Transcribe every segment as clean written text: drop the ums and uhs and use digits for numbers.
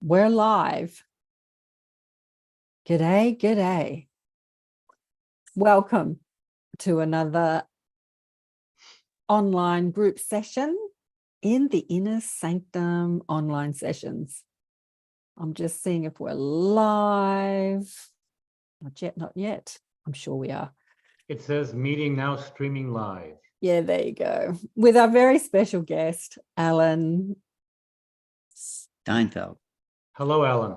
We're live. G'day, g'day. Welcome to another online group session in the Inner Sanctum online sessions. I'm just seeing if we're live. Not yet, not yet. I'm sure we are. It says meeting now streaming live. Yeah, there you go. With our very special guest, Alan Steinfeld. Hello, Alan.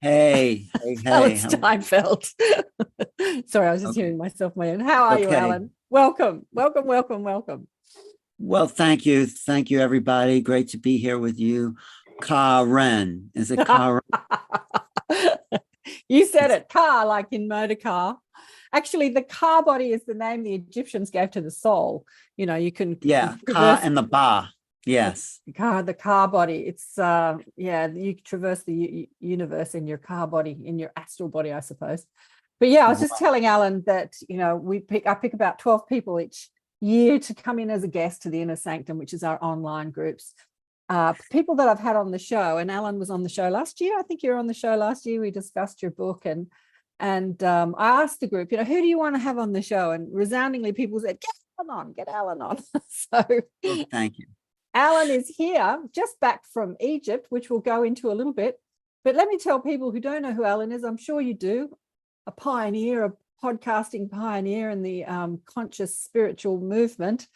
Hey. Alan Steinfeld. Sorry, I was just hearing myself in my own. How are you, Alan? Welcome. Well, thank you. Thank you, everybody. Great to be here with you. Karen. Is it Karen? You said it, car, like in motor car. Actually, the car body is the name the Egyptians gave to the soul. You know, you can... Yeah, car and the ba. Yes. The car body. It's, you traverse the universe in your car body, in your astral body, I suppose. But yeah, I was just telling Alan that, you know, I pick about 12 people each year to come in as a guest to the Inner Sanctum, which is our online groups. People that I've had on the show, and Alan was on the show last year. I think you were on the show last year. We discussed your book, and I asked the group, you know, who do you want to have on the show? And resoundingly, people said, get Alan on. So thank you. Alan is here, just back from Egypt, which we'll go into a little bit. But let me tell people who don't know who Alan is, I'm sure you do, a pioneer, a podcasting pioneer in the conscious spiritual movement.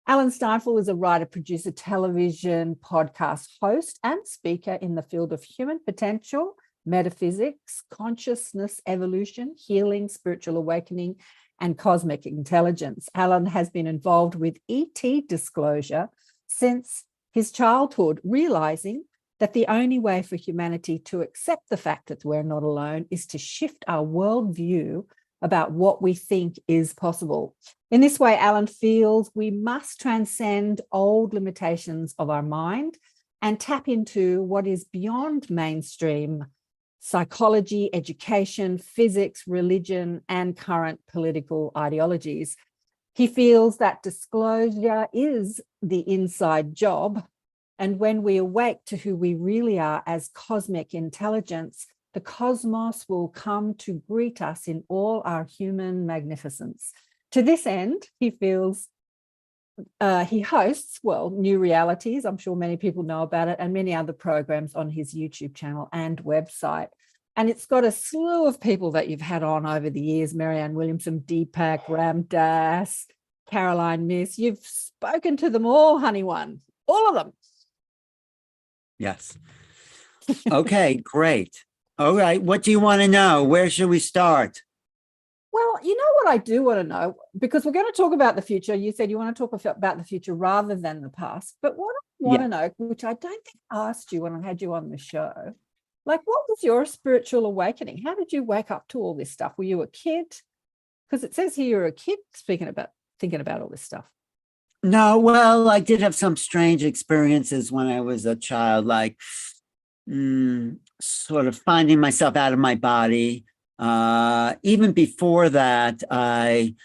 Alan Steinfeld is a writer, producer, television, podcast host, and speaker in the field of human potential, metaphysics, consciousness, evolution, healing, spiritual awakening, and cosmic intelligence. Alan has been involved with ET disclosure since his childhood, realizing that the only way for humanity to accept the fact that we're not alone is to shift our worldview about what we think is possible. In this way, Alan feels we must transcend old limitations of our mind and tap into what is beyond mainstream psychology, education, physics, religion, and current political ideologies. He feels that disclosure is the inside job. And when we awake to who we really are as cosmic intelligence, the cosmos will come to greet us in all our human magnificence. To this end, he feels he hosts, New Realities. I'm sure many people know about it, and many other programs on his YouTube channel and website. And it's got a slew of people that you've had on over the years: Marianne Williamson, Deepak, Ram Dass, Caroline Miss. You've spoken to them all, honey one, all of them. Yes. Okay, great. All right. What do you want to know? Where should we start? Well, you know what I do want to know, because we're going to talk about the future. You said you want to talk about the future rather than the past. But what I want to know, which I don't think I asked you when I had you on the show, like, what was your spiritual awakening? How did you wake up to all this stuff? Were you a kid? Because it says here you're a kid thinking about all this stuff. No, well, I did have some strange experiences when I was a child, like sort of finding myself out of my body. Even before that, I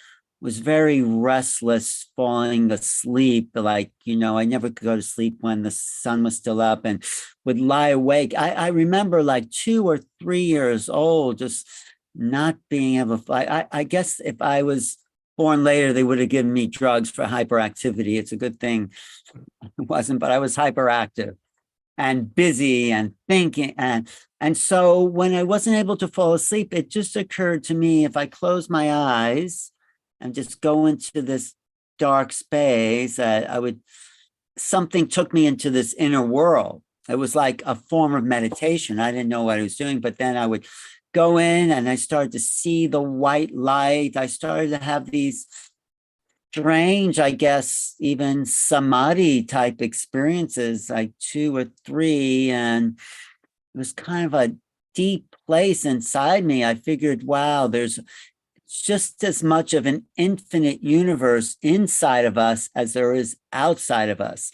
was very restless, falling asleep. Like, you know, I never could go to sleep when the sun was still up and would lie awake. I remember like 2 or 3 years old, just not being able to, I guess if I was born later, they would have given me drugs for hyperactivity. It's a good thing it wasn't, but I was hyperactive and busy and thinking. And so when I wasn't able to fall asleep, it just occurred to me, if I close my eyes and just go into this dark space, something took me into this inner world. It was like a form of meditation. I didn't know what I was doing, but then I would go in and I started to see the white light. I started to have these strange, I guess, even samadhi type experiences, like 2 or 3. And it was kind of a deep place inside me. I figured, wow, there's just as much of an infinite universe inside of us as there is outside of us.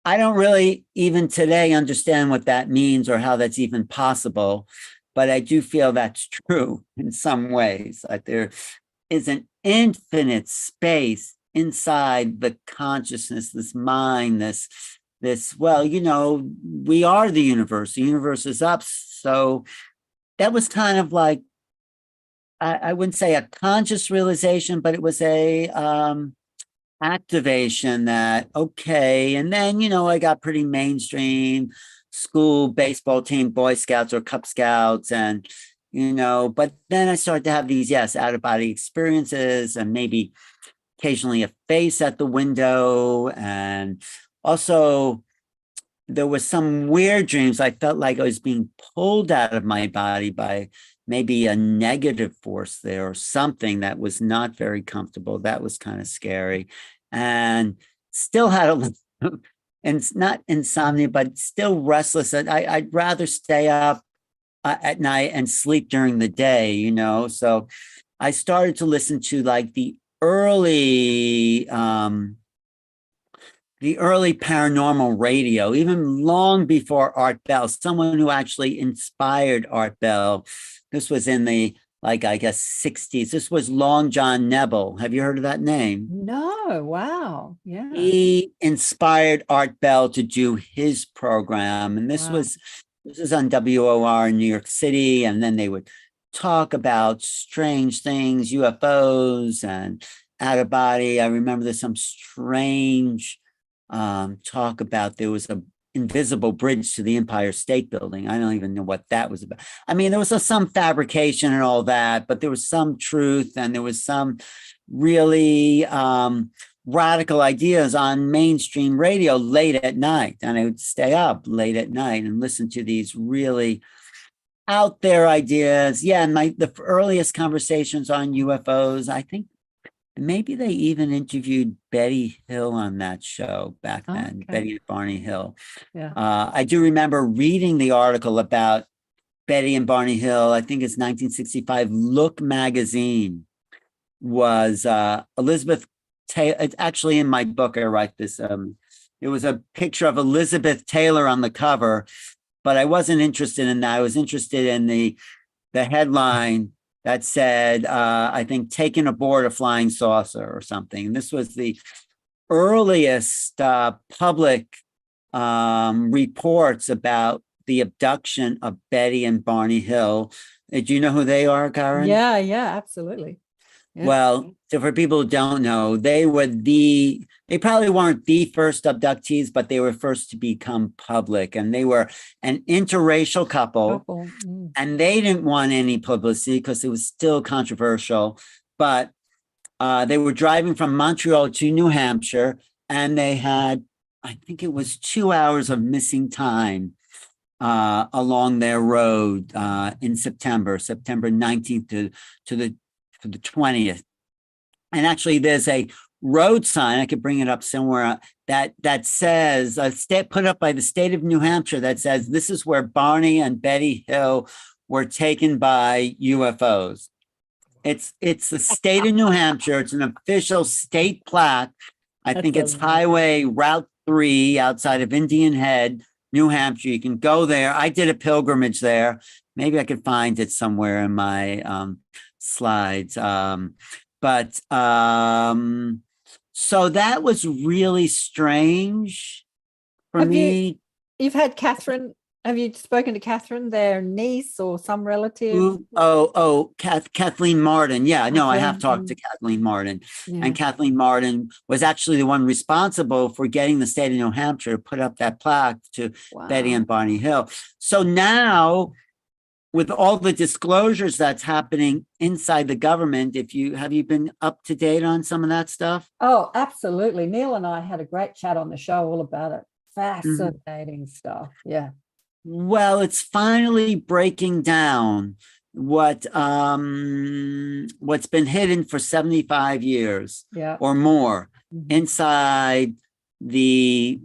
I don't really even today understand what that means or how that's even possible, but I do feel that's true in some ways. Like there is an infinite space inside the consciousness, this mind, this well, we are the universe is up. So that was kind of like, I wouldn't say a conscious realization, but it was a activation that, okay. And then, I got pretty mainstream school baseball team, Boy Scouts or Cub Scouts. And, but then I started to have these, yes, out of body experiences, and maybe occasionally a face at the window. And also there was some weird dreams. I felt like I was being pulled out of my body by maybe a negative force there, or something that was not very comfortable. That was kind of scary. And still had and it's not insomnia, but still restless. I'd rather stay up at night and sleep during the day, So I started to listen to like the early paranormal radio, even long before Art Bell, someone who actually inspired Art Bell. This was in the, I guess, 60s. This was Long John Nebel. Have you heard of that name? No, wow. Yeah. He inspired Art Bell to do his program. And this was on WOR in New York City. And then they would talk about strange things, UFOs and out of body. I remember there's some strange talk about there was an invisible bridge to the Empire State Building. I don't even know what that was about. I mean, there was some fabrication and all that, but there was some truth, and there was some really radical ideas on mainstream radio late at night. And I would stay up late at night and listen to these really out there ideas. Yeah, and the earliest conversations on UFOs, I think maybe they even interviewed Betty Hill on that show back then, Okay. Betty and Barney Hill. Yeah. I do remember reading the article about Betty and Barney Hill. I think it's 1965. Look magazine was Elizabeth Taylor. It's actually in my book. I write this. It was a picture of Elizabeth Taylor on the cover, but I wasn't interested in that. I was interested in the headline that said, I think, taken aboard a flying saucer or something. And this was the earliest public reports about the abduction of Betty and Barney Hill. Do you know who they are, Karen? Yeah, absolutely. Yeah. Well, so for people who don't know, they probably weren't the first abductees, but they were first to become public. And they were an interracial couple. And they didn't want any publicity because it was still controversial. But they were driving from Montreal to New Hampshire, and they had, I think it was 2 hours of missing time along their road in September 19th to the 20th. And actually, there's a road sign, I could bring it up somewhere, that says, put up by the state of New Hampshire, that says, this is where Barney and Betty Hill were taken by UFOs. It's the state of New Hampshire. It's an official state plaque. I think it's Highway Route 3 outside of Indian Head, New Hampshire. You can go there. I did a pilgrimage there. Maybe I could find it somewhere in my slides. But so that was really strange for me. You've had Catherine. Have you spoken to Catherine, their niece or some relative? Kathleen Martin. Yeah, no, I have talked to Kathleen Martin. Yeah. And Kathleen Martin was actually the one responsible for getting the state of New Hampshire to put up that plaque to Betty and Barney Hill. So now, with all the disclosures that's happening inside the government, have you been up to date on some of that stuff? Oh, absolutely. Neil and I had a great chat on the show all about it. Fascinating stuff. Yeah. Well, it's finally breaking down what's been hidden for 75 years or more inside the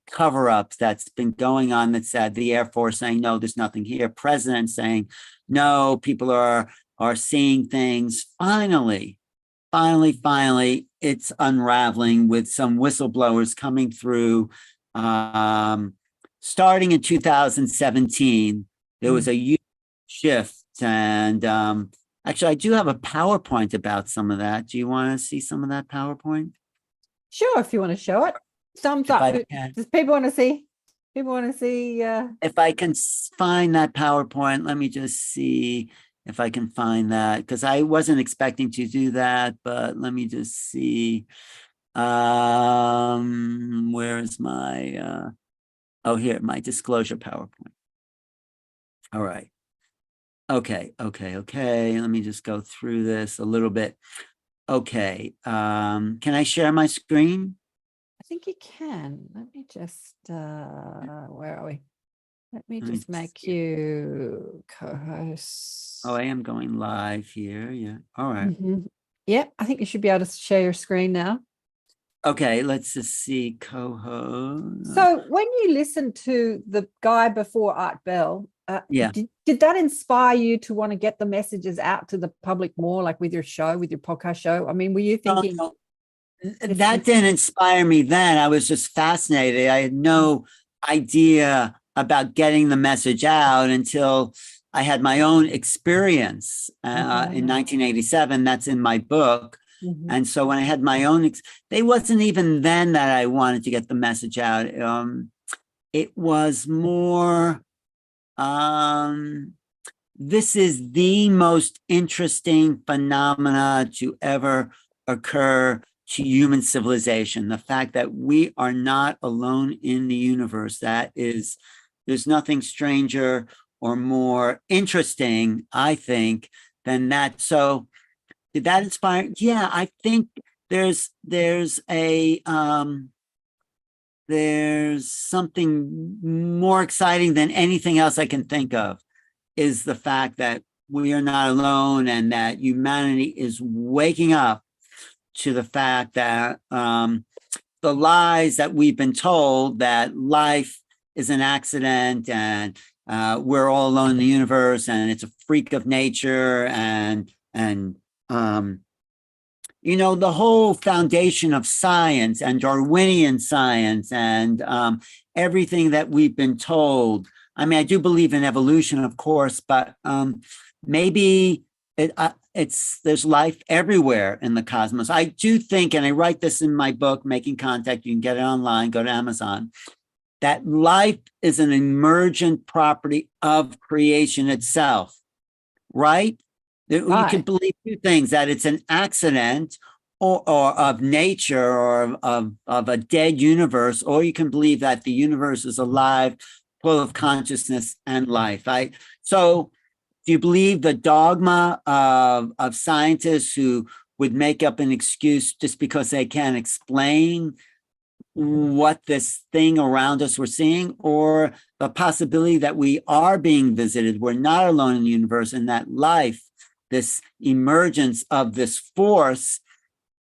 cover-up that's been going on. That's the Air Force saying, no, there's nothing here. President saying, no, people are seeing things. Finally, it's unraveling with some whistleblowers coming through. Starting in 2017, there was a huge shift. And actually, I do have a PowerPoint about some of that. Do you want to see some of that PowerPoint? Sure, if you want to show it. Thumbs If up. I can. Does people want to see? People want to see? If I can find that PowerPoint, let me just see if I can find that, because I wasn't expecting to do that, but let me just see. Where is my, oh, here, my disclosure PowerPoint. All right. Okay. Let me just go through this a little bit. Okay. Can I share my screen? I think you can. Let me just, where are we? Let me Let me just just make see. you co-host. Oh, I am going live here. Yeah. All right. Mhm. Yeah, I think you should be able to share your screen now. Okay. Let's just see co-host. So when you listened to the guy before Art Bell, Yeah. did that inspire you to want to get the messages out to the public more, like with your show, with your podcast show? I mean, were you thinking? No, that didn't inspire me then. I was just fascinated. I had no idea about getting the message out until I had my own experience in 1987. That's in my book. Mhm. And so when I had my own, it wasn't even then that I wanted to get the message out. It was more, this is the most interesting phenomena to ever occur to human civilization. The fact that we are not alone in the universe, there's nothing stranger or more interesting, I think, than that. So did that inspire? Yeah, I think there's something more exciting than anything else I can think of, is the fact that we are not alone and that humanity is waking up to the fact that the lies that we've been told, that life is an accident and we're all alone in the universe and it's a freak of nature, and you know, the whole foundation of science and Darwinian science and everything that we've been told. I mean, I do believe in evolution, of course, but maybe there's life everywhere in the cosmos. I do think, and I write this in my book, Making Contact, you can get it online, go to Amazon, that life is an emergent property of creation itself, right? You can believe two things: that it's an accident or of nature or of a dead universe, or you can believe that the universe is alive, full of consciousness and life. So do you believe the dogma of scientists who would make up an excuse just because they can't explain what this thing around us we're seeing, or the possibility that we are being visited, we're not alone in the universe, and that life, this emergence of this force,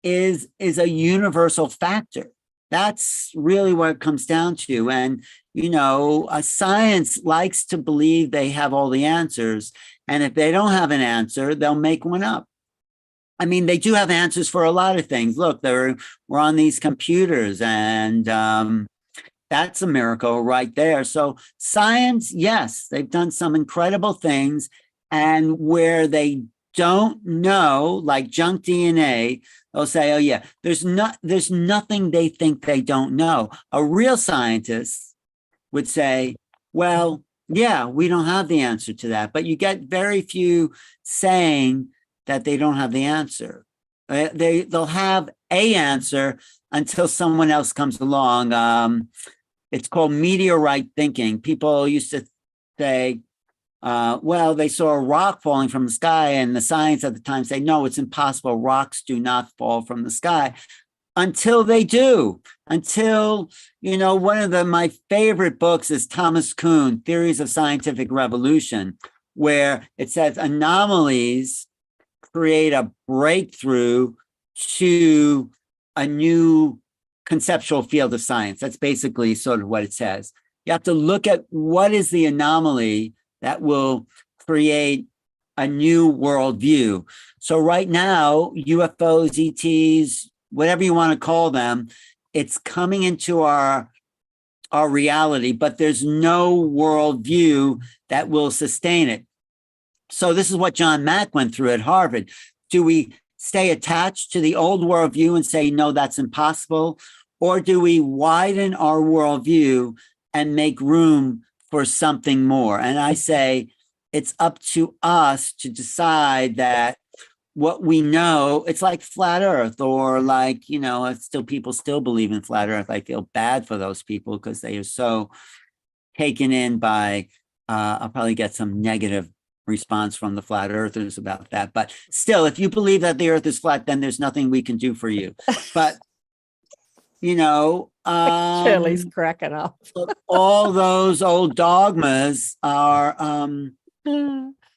is a universal factor? That's really what it comes down to. And, you know, science likes to believe they have all the answers. And if they don't have an answer, they'll make one up. I mean, they do have answers for a lot of things. Look, we're on these computers, and that's a miracle right there. So science, yes, they've done some incredible things. And where they don't know, like junk DNA, they'll say, oh yeah, there's nothing they think they don't know. A real scientist would say, well, yeah, we don't have the answer to that. But you get very few saying that they don't have the answer. They'll have a answer until someone else comes along. It's called meteorite thinking. People used to say, well, they saw a rock falling from the sky, and the science at the time say, no, it's impossible. Rocks do not fall from the sky. Until they do. Until, you know, one of my favorite books is Thomas Kuhn, Theories of Scientific Revolution, where it says anomalies create a breakthrough to a new conceptual field of science. That's basically sort of what it says. You have to look at what is the anomaly that will create a new worldview. So right now, UFOs, ETs, whatever you want to call them, it's coming into our reality, but there's no worldview that will sustain it. So this is what John Mack went through at Harvard. Do we stay attached to the old worldview and say, no, that's impossible? or do we widen our worldview and make room for something more? And I say it's up to us to decide that what we know, it's like flat earth, or like, if still people still believe in flat earth. I feel bad for those people because they are so taken in by, I'll probably get some negative response from the flat earthers about that. But still, if you believe that the earth is flat, then there's nothing we can do for you. But, Shirley's cracking up. all those old dogmas are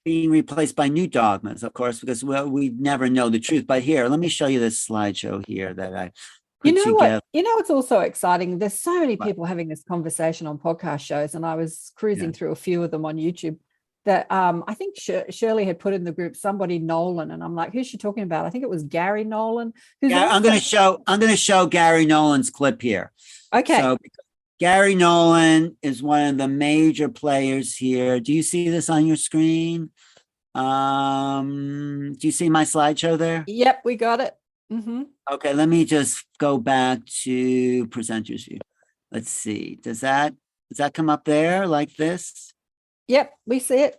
being replaced by new dogmas, of course, because we never know the truth. But here, let me show you this slideshow here that I put together. It's also exciting. There's so many people having this conversation on podcast shows, and I was cruising through a few of them on YouTube that I think Shirley had put in the group, somebody Nolan, and I'm like, who's she talking about? I think it was Gary Nolan. I'm going to show Gary Nolan's clip here. Okay. So Gary Nolan is one of the major players here. Do you see this on your screen? Do you see my slideshow there? Yep, we got it. Mm-hmm. Okay, let me just go back to presenters view. Let's see. Does that come up there like this? Yep, we see it.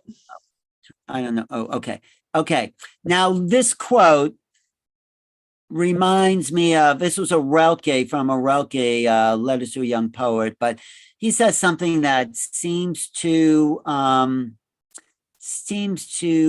I don't know. Oh, okay. Okay. Now this quote reminds me of, this was from a Rilke, Letters to a Young Poet, but he says something that seems to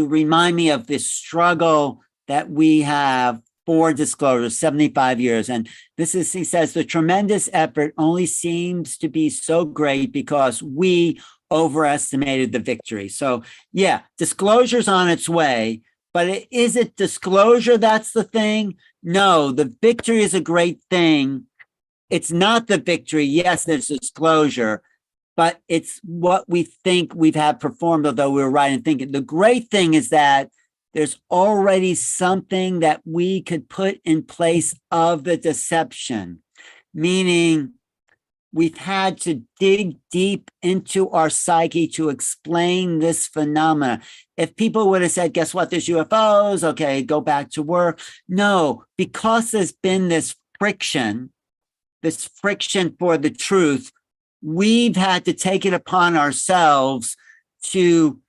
remind me of this struggle that we have for disclosure, 75 years. And he says, the tremendous effort only seems to be so great because we overestimated the victory. So yeah, disclosure's on its way, but is it disclosure that's the thing? No, the victory is a great thing. It's not the victory. Yes, there's disclosure, but it's what we think we've had performed, although we were right in thinking. The great thing is that there's already something that we could put in place of the deception, meaning we've had to dig deep into our psyche to explain this phenomena. If people would have said, guess what, there's UFOs, okay, go back to work. No, because there's been this friction for the truth, we've had to take it upon ourselves to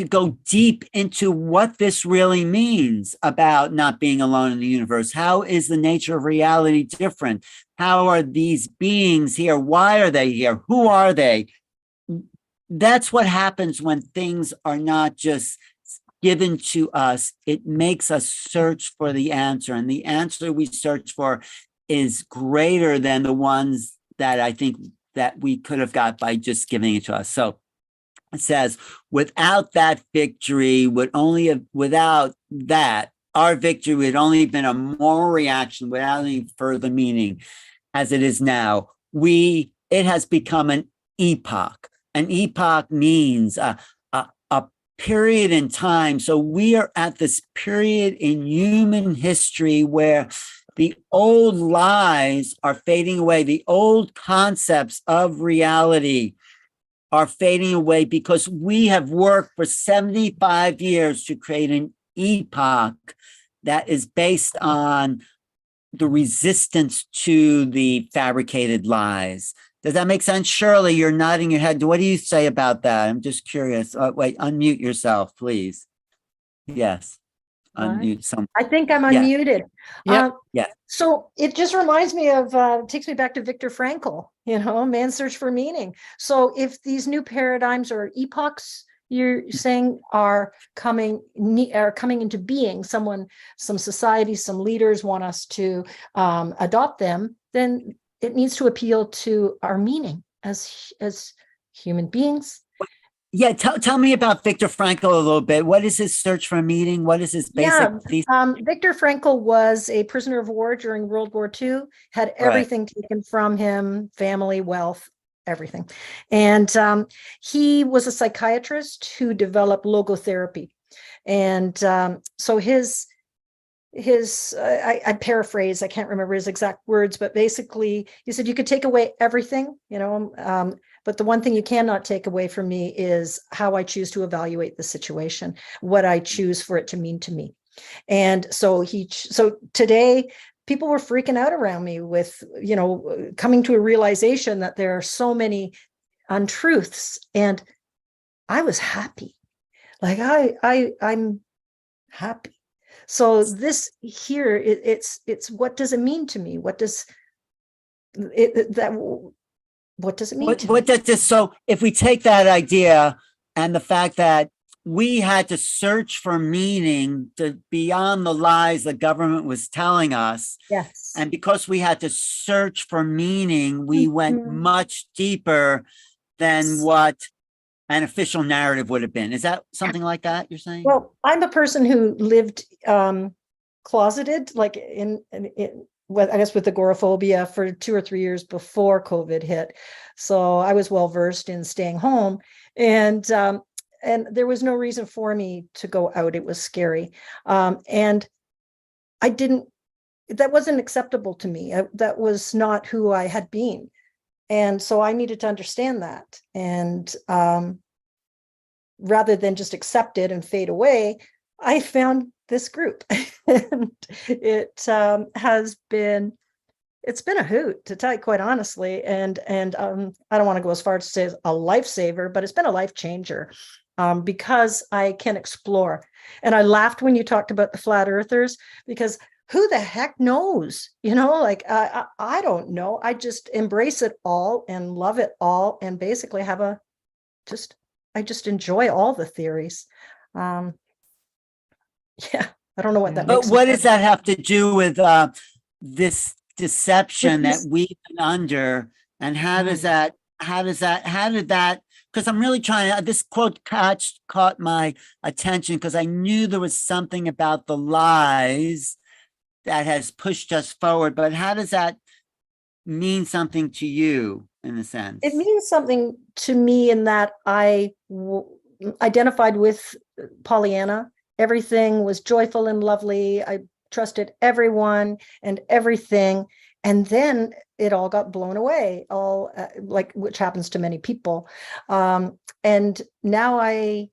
go deep into what this really means about not being alone in the universe. How is the nature of reality different? How are these beings here? Why are they here? Who are they? That's what happens when things are not just given to us. It makes us search for the answer. And the answer we search for is greater than the ones that I think that we could have got by just giving it to us. So it says, without that victory, our victory would only have been a moral reaction without any further meaning as it is now. It has become an epoch. An epoch means a period in time. So we are at this period in human history where the old lies are fading away. The old concepts of reality are fading away because we have worked for 75 years to create an epoch that is based on the resistance to the fabricated lies. Does that make sense? Shirley, you're nodding your head. What do you say about that? I'm just curious. Wait, unmute yourself, please. Yes. Unmute some. I think I'm unmuted. Yeah. So it just reminds me of, takes me back to Viktor Frankl, Man's Search for Meaning. So if these new paradigms or epochs you're saying are coming into being, some societies, some leaders want us to adopt them, then it needs to appeal to our meaning as human beings. Yeah, tell me about Viktor Frankl a little bit. What is his search for meaning? What is his basic thesis? Viktor Frankl was a prisoner of war during World War II, had everything taken from him, family, wealth, everything. And he was a psychiatrist who developed logotherapy. And so I paraphrase, I can't remember his exact words, but basically he said, you could take away everything, but the one thing you cannot take away from me is how I choose to evaluate the situation, what I choose for it to mean to me. And so so today, people were freaking out around me with, coming to a realization that there are so many untruths, and I was happy. Like I'm happy. So this here, it's what does it mean to me? What does it mean to me? What does this, so if we take that idea and the fact that we had to search for meaning beyond the lies the government was telling us. Yes. And because we had to search for meaning, we went much deeper than what an official narrative would have been. Is that something like that you're saying? Well, I'm a person who lived closeted, like I guess with agoraphobia for 2 or 3 years before COVID hit. So I was well versed in staying home, and there was no reason for me to go out. It was scary, and that wasn't acceptable to me. That was not who I had been, and so I needed to understand that. And rather than just accept it and fade away, I found this group, and it's been a hoot, to tell you quite honestly. And I don't want to go as far as to say a lifesaver, but it's been a life changer, because I can explore. And I laughed when you talked about the flat earthers, because who the heck knows? I don't know. I just embrace it all and love it all, and basically I just enjoy all the theories. Yeah, I don't know what that makes. But what does that have to do with this deception that we've been under? And how did that, because I'm really trying to, this quote caught my attention, because I knew there was something about the lies that has pushed us forward. But how does that mean something to you, in a sense? It means something to me in that I identified with Pollyanna. Everything was joyful and lovely. I trusted everyone and everything. And then it all got blown away, which happens to many people. And now I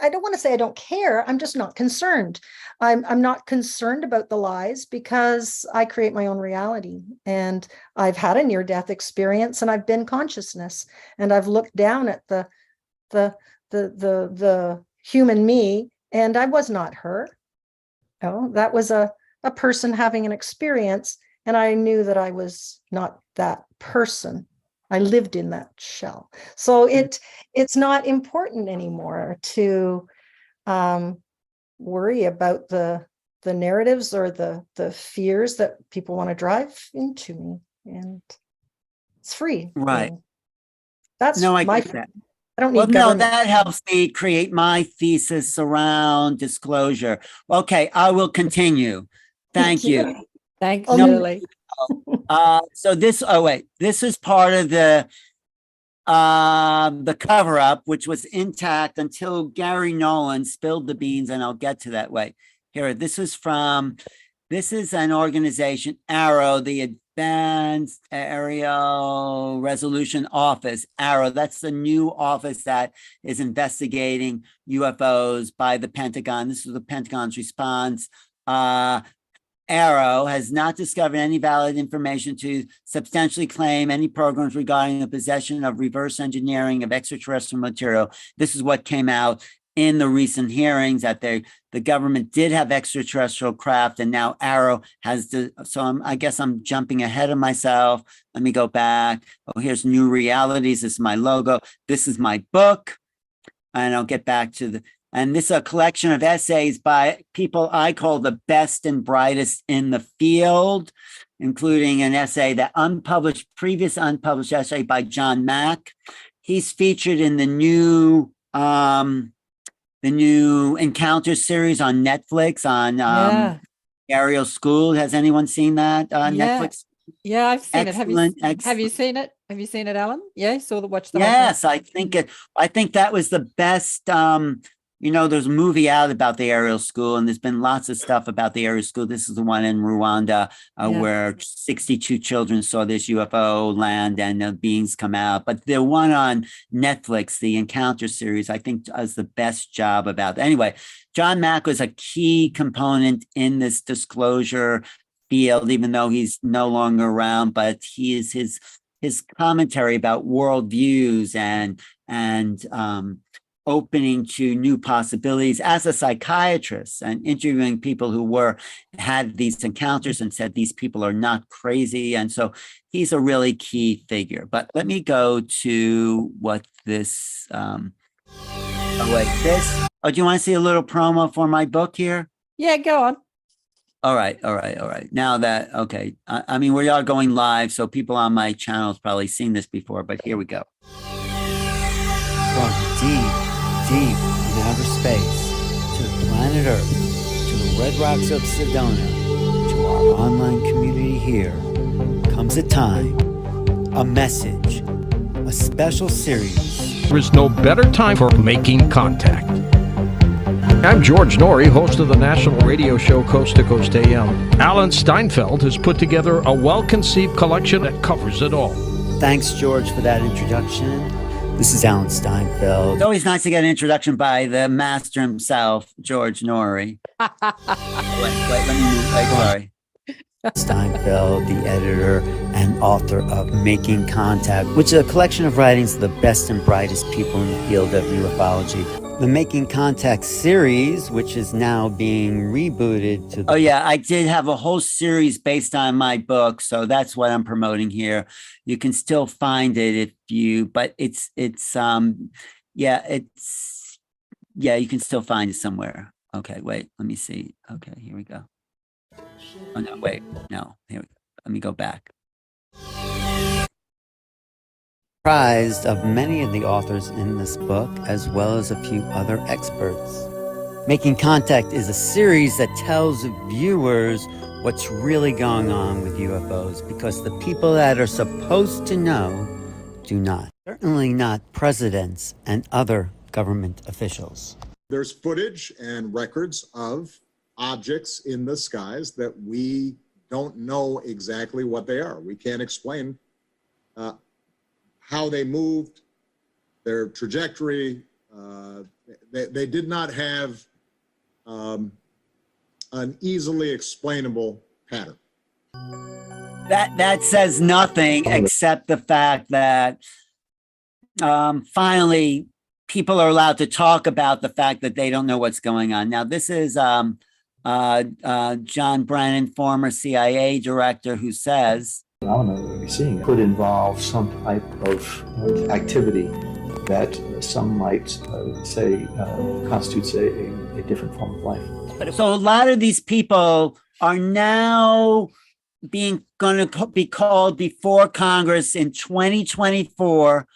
don't want to say I don't care. I'm just not concerned. I'm not concerned about the lies, because I create my own reality. And I've had a near-death experience, and I've been consciousness, and I've looked down at the human me, and I was not her. Oh, that was a person having an experience, and I knew that I was not that person. I lived in that shell. So it's not important anymore to worry about the narratives or the fears that people want to drive into me, and it's free. Right. And that's I my get that. I don't Well, need no, government. that helps me create my thesis around disclosure. Okay, I will continue. Thank you. Thanks, Oh, Shirley. So this is part of the cover up, which was intact until Gary Nolan spilled the beans, and I'll get to that way. Here, this is an organization, Arrow, the Advanced Aerial Resolution Office. Arrow, that's the new office that is investigating UFOs by the Pentagon. This is the Pentagon's response. Arrow has not discovered any valid information to substantially claim any programs regarding the possession of reverse engineering of extraterrestrial material. This is what came out in the recent hearings, that the government did have extraterrestrial craft, and now Arrow has I guess I'm jumping ahead of myself. Let me go back. Oh, here's New Realities. This is my logo. This is my book. And I'll get back to and this is a collection of essays by people I call the best and brightest in the field, including an essay, previous unpublished essay by John Mack. He's featured in the new Encounter series on Netflix on Aerial School. Has anyone seen that on Netflix? Yeah, I've seen Excellent, it. Have you seen it? Have you seen it, Alan? Yeah, watch the Yes, I think that was the best. There's a movie out about the Aerial School, and there's been lots of stuff about the Aerial School. This is the one in Rwanda where 62 children saw this UFO land and the beings come out. But the one on Netflix, the Encounter series, I think does the best job about that. Anyway, John Mack was a key component in this disclosure field, even though he's no longer around, but he is his commentary about worldviews and opening to new possibilities as a psychiatrist and interviewing people who had these encounters and said these people are not crazy. And so he's a really key figure. But let me go to what this do you want to see a little promo for my book here? Yeah, go on. All right. Now that, okay. I mean, we are going live, so people on my channel have probably seen this before, but here we go. From deep in outer space, to the planet Earth, to the red rocks of Sedona, to our online community here, comes a time, a message, a special series. There is no better time for making contact. I'm George Norrie, host of the national radio show Coast to Coast AM. Alan Steinfeld has put together a well-conceived collection that covers it all. Thanks, George, for that introduction. This is Alan Steinfeld. It's always nice to get an introduction by the master himself, George Norrie. Let me move. Sorry. Steinfeld, the editor and author of Making Contact, which is a collection of writings of the best and brightest people in the field of ufology. The Making Contact series, which is now being rebooted to... Oh yeah, I did have a whole series based on my book, so that's what I'm promoting here. You can still find it if you, but you can still find it somewhere. Okay, wait, let me see. Okay, here we go. Oh no, wait, no, here we go. Let me go back. Comprised of many of the authors in this book, as well as a few other experts. Making Contact is a series that tells viewers what's really going on with UFOs, because the people that are supposed to know do not. Certainly not presidents and other government officials. There's footage and records of objects in the skies that we don't know exactly what they are. We can't explain how they moved, their trajectory. They did not have an easily explainable pattern. That says nothing except the fact that finally people are allowed to talk about the fact that they don't know what's going on. Now, this is John Brennan, former CIA director, who says, phenomena that we're seeing could involve some type of activity that some might say constitutes a different form of life. So a lot of these people are now going to be called before Congress in 2024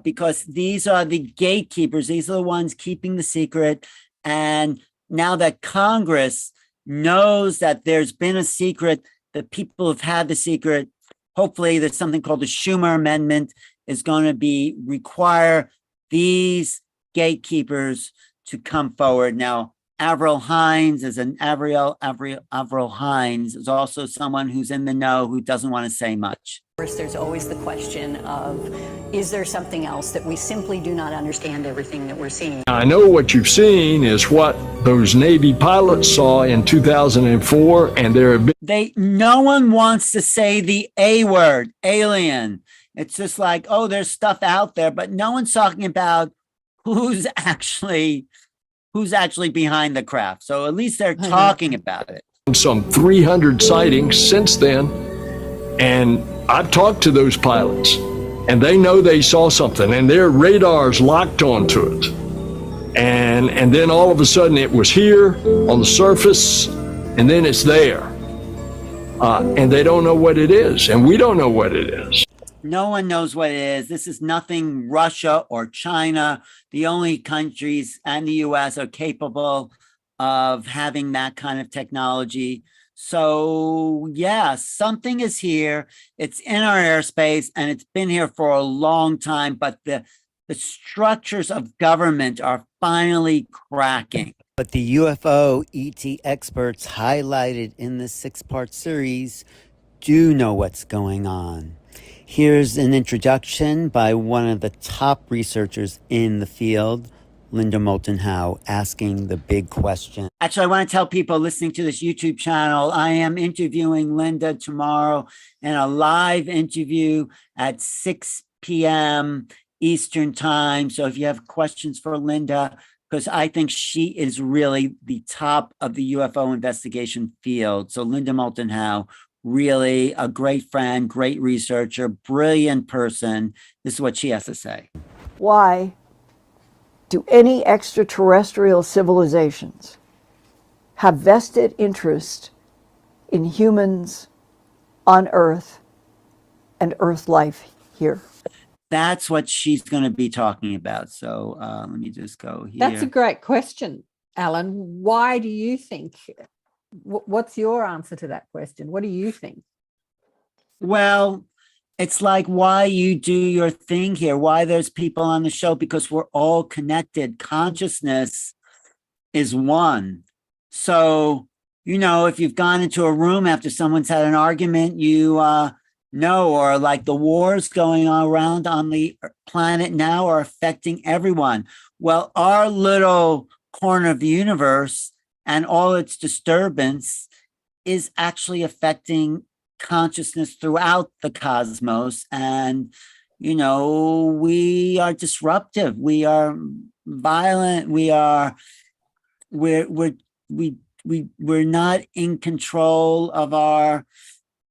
because these are the gatekeepers. These are the ones keeping the secret. And now that Congress knows that there's been a secret, the people have had the secret, hopefully there's something called the Schumer Amendment is going to require these gatekeepers to come forward. Now, Avril Haines is Avril Haines is also someone who's in the know, who doesn't want to say much. Of course, there's always the question of, is there something else that we simply do not understand everything that we're seeing? I know what you've seen is what those Navy pilots saw in 2004, and there have been... No one wants to say the A word, alien. It's just like, oh, there's stuff out there, but no one's talking about who's actually behind the craft. So at least they're talking about it. some 300 sightings since then, and I've talked to those pilots, and they know they saw something, and their radar's locked onto it. And then all of a sudden it was here on the surface, and then it's there. And they don't know what it is, and we don't know what it is. No one knows what it is. This is nothing Russia or China. The only countries and the US are capable of having that kind of technology. So yeah, something is here. It's in our airspace and it's been here for a long time, but the structures of government are finally cracking. But the UFO ET experts highlighted in this 6-part series do know what's going on. Here's an introduction by one of the top researchers in the field, Linda Moulton Howe asking the big question. Actually, I want to tell people listening to this YouTube channel, I am interviewing Linda tomorrow in a live interview at 6 p.m. Eastern time. So if you have questions for Linda, because I think she is really the top of the UFO investigation field. So Linda Moulton Howe, really a great friend, great researcher, brilliant person. This is what she has to say. Why do any extraterrestrial civilizations have vested interest in humans on Earth and Earth life here? That's what she's going to be talking about. So let me just go here. That's a great question, Alan. Why do you think? What's your answer to that question? What do you think? Well, it's like why you do your thing here, why there's people on the show, because we're all connected. Consciousness is one. So, if you've gone into a room after someone's had an argument, you know, or like the wars going on around on the planet now are affecting everyone. Well, our little corner of the universe and all its disturbance is actually affecting consciousness throughout the cosmos. And we are disruptive, we are violent, we're not in control of our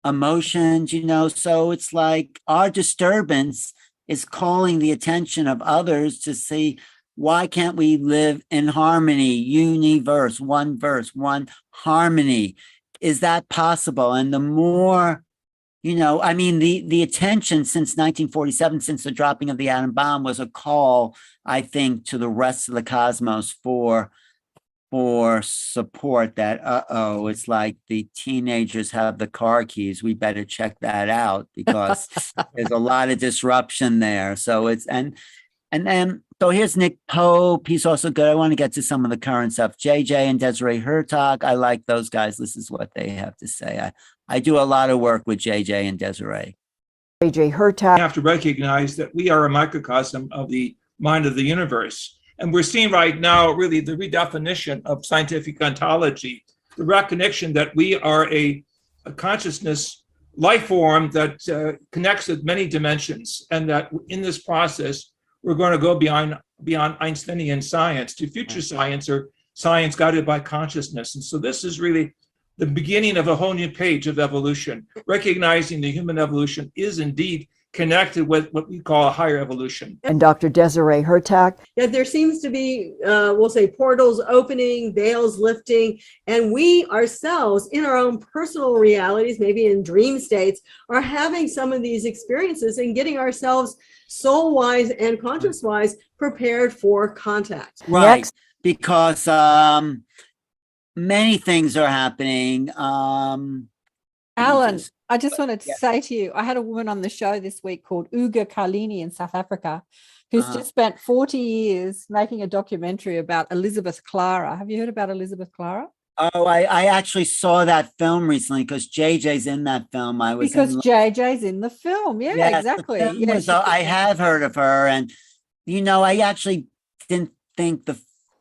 emotions, so it's like our disturbance is calling the attention of others to see, why can't we live in harmony, universe, one verse, one harmony? Is that possible? And the more, the attention since 1947, since the dropping of the atom bomb, was a call, I think, to the rest of the cosmos for support that, it's like the teenagers have the car keys. We better check that out because there's a lot of disruption there. So so here's Nick Pope. He's also good. I want to get to some of the current stuff. JJ and Desiree Hertog. I like those guys. This is what they have to say. I do a lot of work with JJ and Desiree. JJ Hertog. We have to recognize that we are a microcosm of the mind of the universe. And we're seeing right now really the redefinition of scientific ontology, the recognition that we are a consciousness life form that connects with many dimensions, and that in this process, we're going to go beyond Einsteinian science to future science, or science guided by consciousness. And so this is really the beginning of a whole new page of evolution, recognizing the human evolution is indeed connected with what we call a higher evolution. And Dr. Desiree Hertog. That there seems to be, we'll say, portals opening, veils lifting, and we ourselves, in our own personal realities, maybe in dream states, are having some of these experiences and getting ourselves soul-wise and conscious-wise prepared for contact. Right, Next. because many things are happening. Alan, I just wanted to say to you, I had a woman on the show this week called Uga Carlini in South Africa, who's just spent 40 years making a documentary about Elizabeth Clara. Have you heard about Elizabeth Clara? Oh, I actually saw that film recently because JJ's in that film. JJ's in the film. Yeah, Yes, exactly. the film so I have heard of her, and I actually didn't think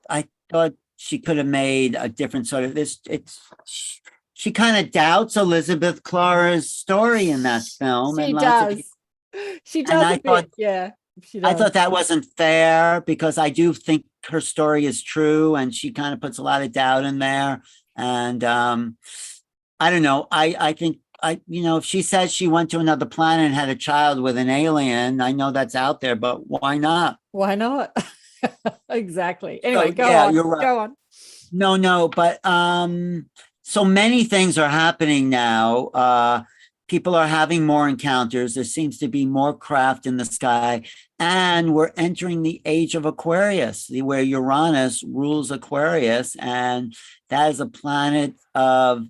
I thought she could have made a different sort of this. She kind of doubts Elizabeth Clara's story in that film. She does. She does. I thought that wasn't fair, because I do think her story is true, and she kind of puts a lot of doubt in there. And I don't know. I think if she says she went to another planet and had a child with an alien, I know that's out there, but why not? Why not? Exactly. Anyway, go on. You're right. Go on. No, but so many things are happening now. People are having more encounters. There seems to be more craft in the sky, and we're entering the age of Aquarius, where Uranus rules Aquarius, and that is a planet of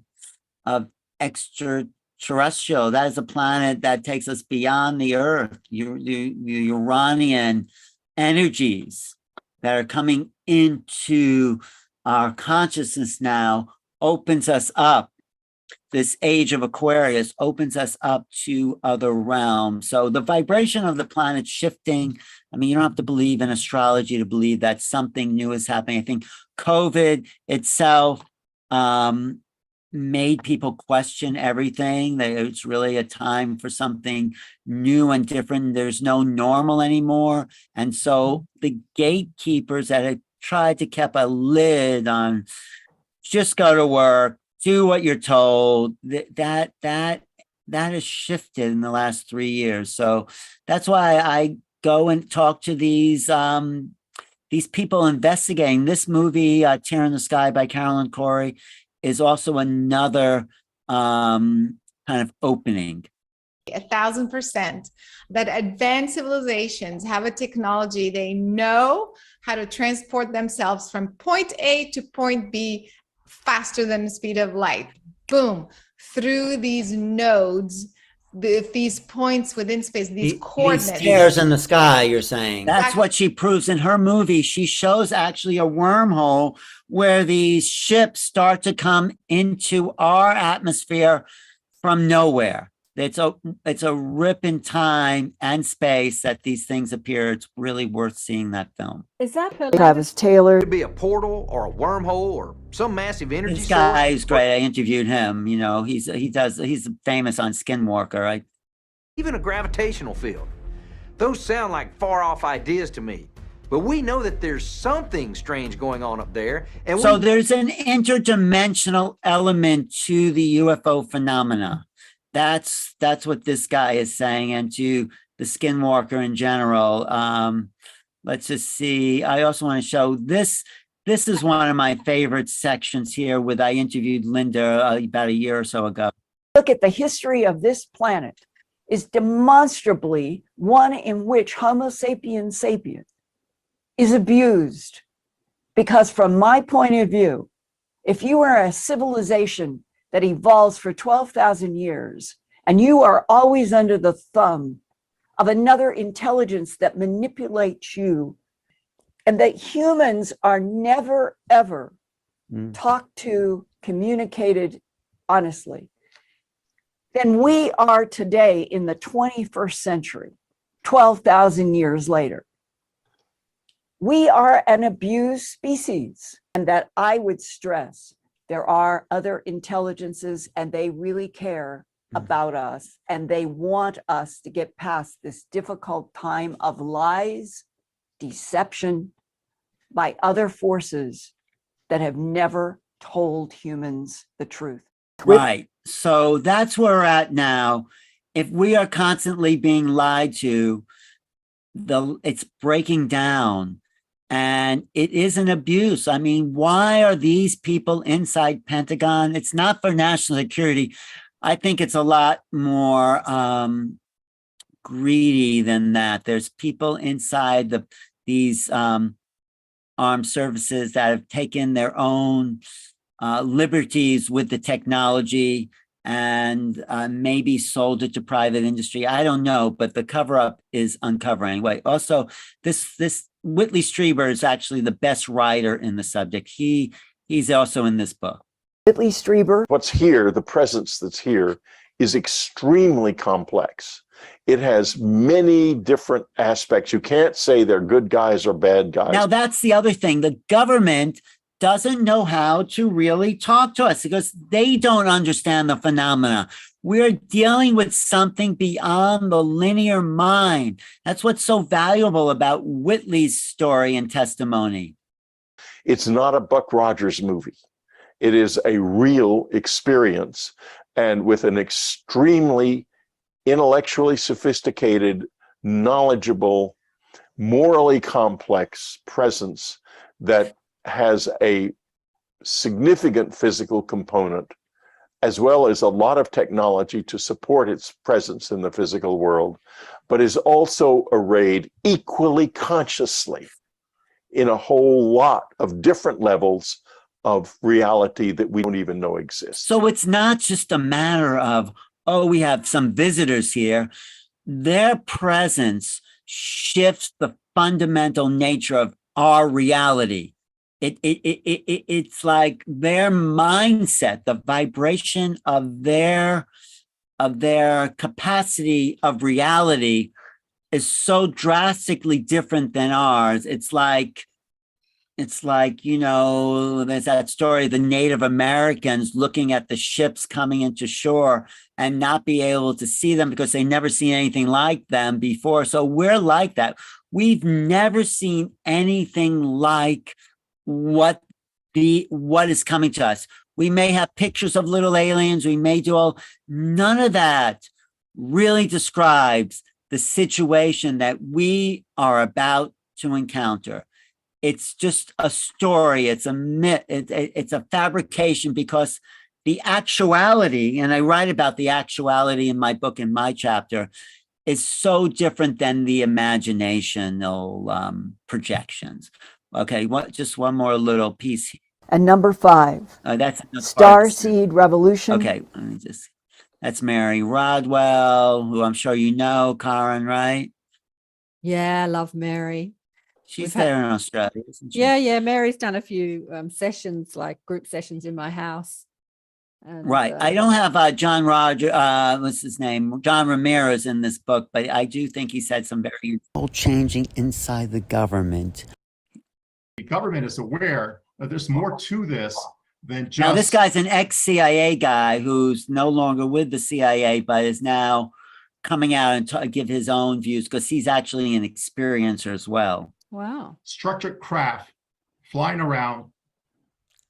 extraterrestrial. That is a planet that takes us beyond the Earth. Uranian energies that are coming into our consciousness now opens us up this age of Aquarius opens us up to other realms. So the vibration of the planet shifting. I mean, you don't have to believe in astrology to believe that something new is happening. I think COVID itself made people question everything. That it's really a time for something new and different. There's no normal anymore. And so the gatekeepers that had tried to keep a lid on just go to work, do what you're told, that has shifted in the last 3 years. So that's why I go and talk to these people investigating. This movie, Tear in the Sky by Carolyn Corey, is also another kind of opening. 1,000% that advanced civilizations have a technology. They know how to transport themselves from point A to point B faster than the speed of light. Boom, through these nodes, these points within space, these coordinates. These tears in the sky, you're saying. That's what she proves in her movie. She shows actually a wormhole where these ships start to come into our atmosphere from nowhere. It's a rip in time and space that these things appear. It's really worth seeing that film. Is that her? Travis Taylor. Could be a portal or a wormhole or some massive energy This source. guy is great. I interviewed him. You know, he's famous on Skinwalker. Right? Even a gravitational field. Those sound like far off ideas to me. But we know that there's something strange going on up there. And so there's an interdimensional element to the UFO phenomena. That's what this guy is saying, and to the Skinwalker in general. Let's just see. I also want to show this. This is one of my favorite sections here. I interviewed Linda about a year or so ago. Look at the history of this planet is demonstrably one in which Homo sapiens sapiens is abused. Because from my point of view, if you are a civilization that evolves for 12,000 years, and you are always under the thumb of another intelligence that manipulates you, and that humans are never, ever talked to, communicated honestly, then we are today in the 21st century, 12,000 years later. We are an abused species, and that I would stress there are other intelligences, and they really care about us, and they want us to get past this difficult time of lies, deception by other forces that have never told humans the truth. Right. So that's where we're at now. If we are constantly being lied to, it's breaking down. And it is an abuse. I mean, why are these people inside Pentagon? It's not for national security. I think it's a lot more greedy than that. There's people inside these armed services that have taken their own liberties with the technology and maybe sold it to private industry. I don't know, but the cover-up is uncovering. Anyway, also, this Whitley Strieber is actually the best writer in the subject. He's also in this book. Whitley Strieber. What's here, the presence that's here, is extremely complex. It has many different aspects. You can't say they're good guys or bad guys. Now, that's the other thing. The government doesn't know how to really talk to us because they don't understand the phenomena. We're dealing with something beyond the linear mind. That's what's so valuable about Whitley's story and testimony. It's not a Buck Rogers movie. It is a real experience, and with an extremely intellectually sophisticated, knowledgeable, morally complex presence that has a significant physical component, as well as a lot of technology to support its presence in the physical world, but is also arrayed equally consciously in a whole lot of different levels of reality that we don't even know exists. So it's not just a matter of, oh, we have some visitors here. Their presence shifts the fundamental nature of our reality. it's like their mindset, the vibration of their capacity of reality is so drastically different than ours. It's like, you know, there's that story of the Native Americans looking at the ships coming into shore and not be able to see them because they never seen anything like them before. So we're like that. We've never seen anything like what is coming to us. We may have pictures of little aliens. We may do all, none of that really describes the situation that we are about to encounter. It's just a story. It's a myth. It's a fabrication, because the actuality, and I write about the actuality in my book, in my chapter, is so different than the imaginational projections. Okay, just one more little piece. And number 5, that's Starseed Revolution. Okay, let me just. That's Mary Rodwell, who I'm sure you know, Karen, right? Yeah, I love Mary. She's there in Australia, isn't she? Yeah. Mary's done a few sessions, like group sessions in my house. And, right. I don't have John what's his name? John Ramirez in this book, but I do think he said some very changing inside the government. The government is aware that there's more to this than just. Now, this guy's an ex-CIA guy who's no longer with the CIA, but is now coming out and give his own views, because he's actually an experiencer as well. Wow. Structured craft flying around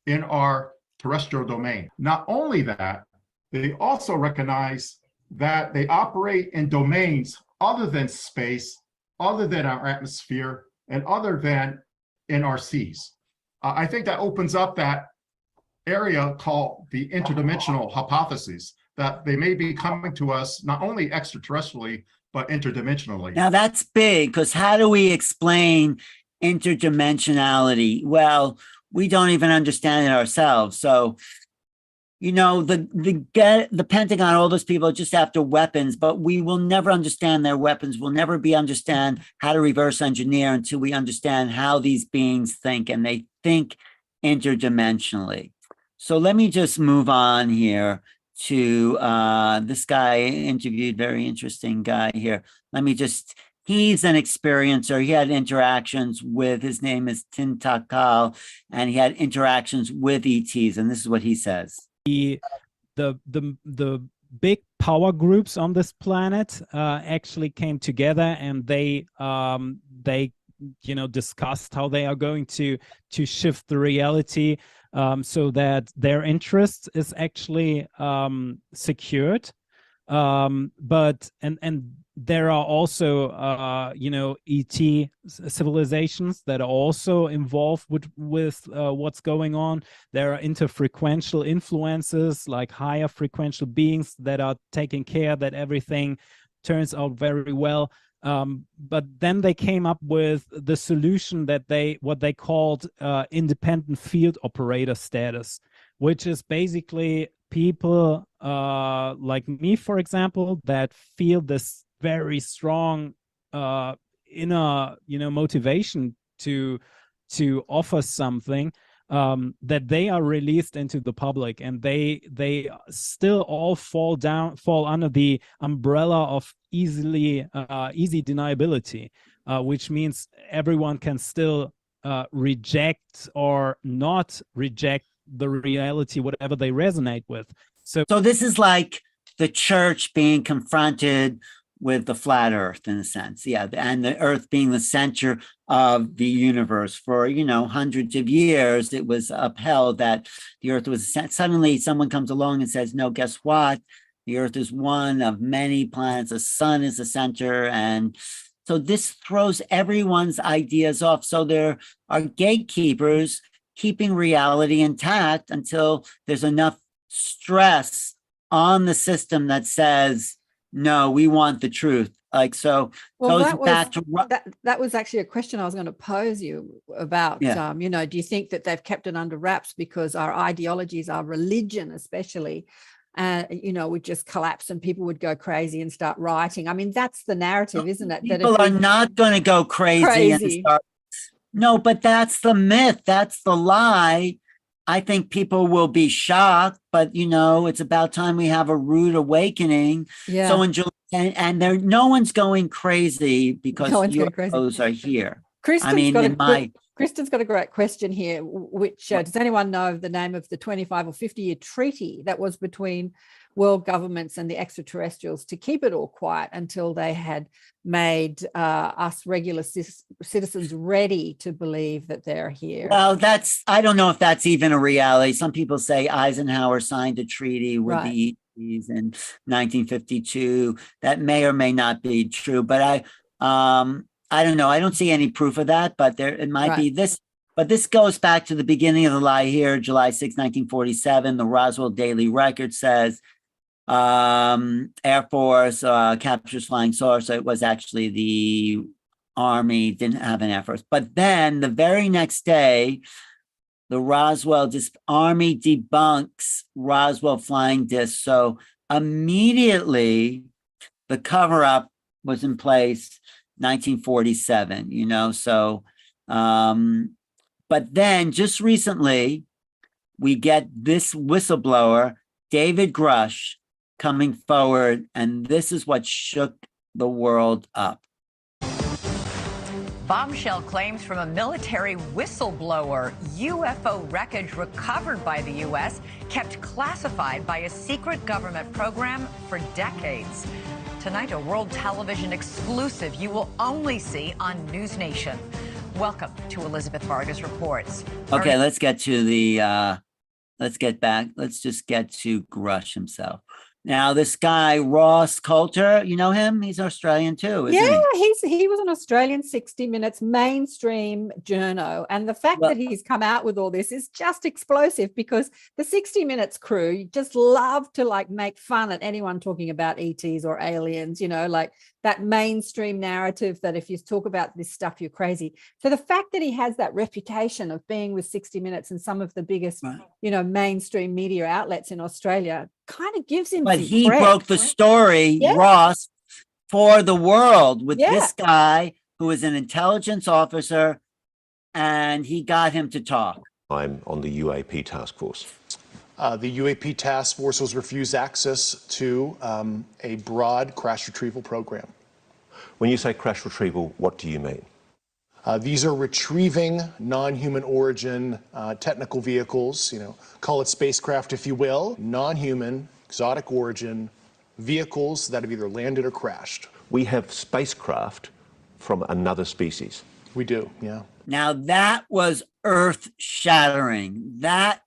in our terrestrial domain. Not only that, they also recognize that they operate in domains other than space, other than our atmosphere, and other than in our seas. I think that opens up that area called the interdimensional hypothesis, that they may be coming to us not only extraterrestrially, but interdimensionally. Now that's big, because how do we explain interdimensionality? Well, we don't even understand it ourselves. So, you know, the Pentagon, all those people are just after weapons, but we will never understand their weapons. We'll never understand how to reverse engineer until we understand how these beings think, and they think interdimensionally. So let me just move on here to this guy interviewed, very interesting guy here. He's an experiencer. He had interactions with, his name is Tintakal, and he had interactions with ETs, and this is what he says. The big power groups on this planet actually came together, and they discussed how they are going to shift the reality so that their interest is actually secured. But there are also ET civilizations that are also involved with what's going on. There are interfrequential influences, like higher frequential beings that are taking care that everything turns out very well. But then they came up with the solution that what they called independent field operator status, which is basically people like me, for example, that feel this very strong inner motivation to offer something, that they are released into the public, and they still all fall under the umbrella of easy deniability, which means everyone can still reject or not reject the reality, whatever they resonate with. So this is like the church being confronted with the flat earth, in a sense. Yeah. And the earth being the center of the universe. For, hundreds of years, it was upheld that the earth was, suddenly someone comes along and says, no, guess what? The earth is one of many planets. The sun is the center. And so this throws everyone's ideas off. So there are gatekeepers keeping reality intact until there's enough stress on the system that says, no, we want the truth. Like, so well, goes back to that was actually a question I was going to pose you about. Yeah. Do you think that they've kept it under wraps because our ideologies, our religion especially, would just collapse and people would go crazy and start rioting? I mean, that's the narrative, isn't it? People are not going to go crazy. And start, No, but that's the myth. That's the lie. I think people will be shocked, but it's about time we have a rude awakening. Yeah. So in July, and there, no one's going crazy because No one's going crazy. UFOs are here. Kristen's got a great question here, which does anyone know the name of the 25 or 50-year treaty that was between world governments and the extraterrestrials to keep it all quiet until they had made us regular citizens ready to believe that they're here? Well, I don't know if that's even a reality. Some people say Eisenhower signed a treaty with the ETs in 1952. That may or may not be true, but I don't know. I don't see any proof of that, but it might be this. But this goes back to the beginning of the lie here, July 6, 1947. The Roswell Daily Record says Air Force captures flying saucer. It was actually the Army, didn't have an Air Force. But then the very next day, the Army debunks Roswell flying disc. So immediately the cover-up was in place 1947, so but then just recently we get this whistleblower, David Grush, coming forward, and this is what shook the world up. Bombshell claims from a military whistleblower. UFO wreckage recovered by the U.S. kept classified by a secret government program for decades. Tonight, a world television exclusive you will only see on News Nation. Welcome to Elizabeth Vargas Reports. Okay, let's just get to Grush himself. Now, this guy, Ross Coulter, you know him? He's Australian too, isn't he? He was an Australian 60 Minutes mainstream journo. And the fact that he's come out with all this is just explosive, because the 60 Minutes crew just love to make fun at anyone talking about ETs or aliens, like that mainstream narrative that if you talk about this stuff, you're crazy. So the fact that he has that reputation of being with 60 Minutes and some of the biggest, mainstream media outlets in Australia kind of gives him. But he broke the story, Ross, for the world with this guy who is an intelligence officer, and he got him to talk. I'm on the UAP task force. The UAP task force was refused access to a broad crash retrieval program. When you say crash retrieval, what do you mean? These are retrieving non-human origin technical vehicles, call it spacecraft if you will, non-human, exotic origin vehicles that have either landed or crashed. We have spacecraft from another species. We do, yeah. Now that was earth-shattering. That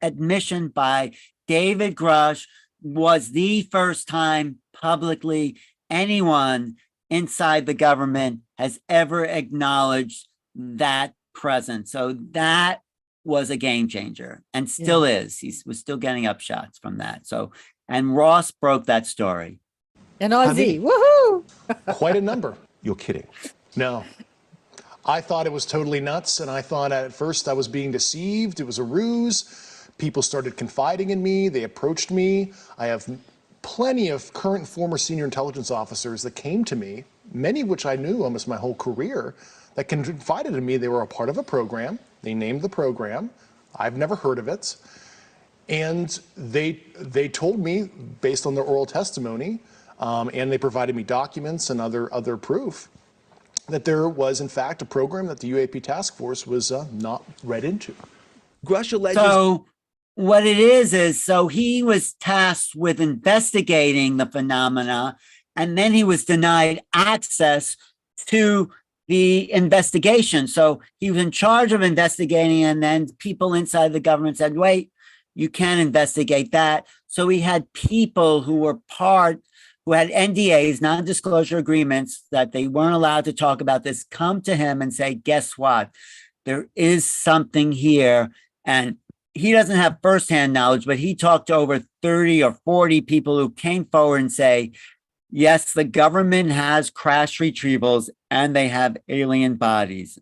admission by David Grush was the first time publicly anyone inside the government has ever acknowledged that presence. So that was a game changer, and still is. We're still getting upshots from that. So, and Ross broke that story. And Aussie, woohoo! Quite a number. You're kidding. No. I thought it was totally nuts, and I thought at first I was being deceived. It was a ruse. People started confiding in me. They approached me. I have plenty of current and former senior intelligence officers that came to me, many of which I knew almost my whole career, that confided in me they were a part of a program. They named the program. I've never heard of it. And they told me, based on their oral testimony, and they provided me documents and other proof, that there was, in fact, a program that the UAP task force was not read into. Grush alleges... So what it is so he was tasked with investigating the phenomena, and then he was denied access to the investigation. So he was in charge of investigating, and then people inside the government said, wait, you can't investigate that. So he had people who had NDAs, non-disclosure agreements, that they weren't allowed to talk about this, come to him and say, guess what? There is something here. And he doesn't have firsthand knowledge, but he talked to over 30 or 40 people who came forward and say, yes, the government has crash retrievals and they have alien bodies.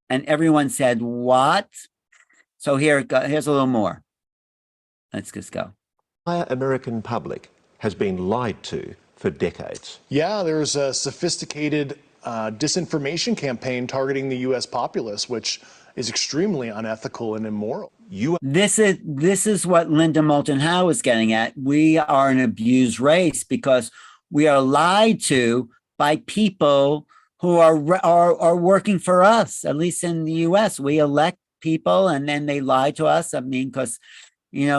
And everyone said, what? So here's a little more. Let's just go. The entire American public has been lied to for decades. Yeah, there's a sophisticated disinformation campaign targeting the U.S. populace, which is extremely unethical and immoral. This is what Linda Moulton Howe is getting at. We are an abused race because we are lied to by people who are working for us. At least in the U.S., we elect people and then they lie to us. I mean, because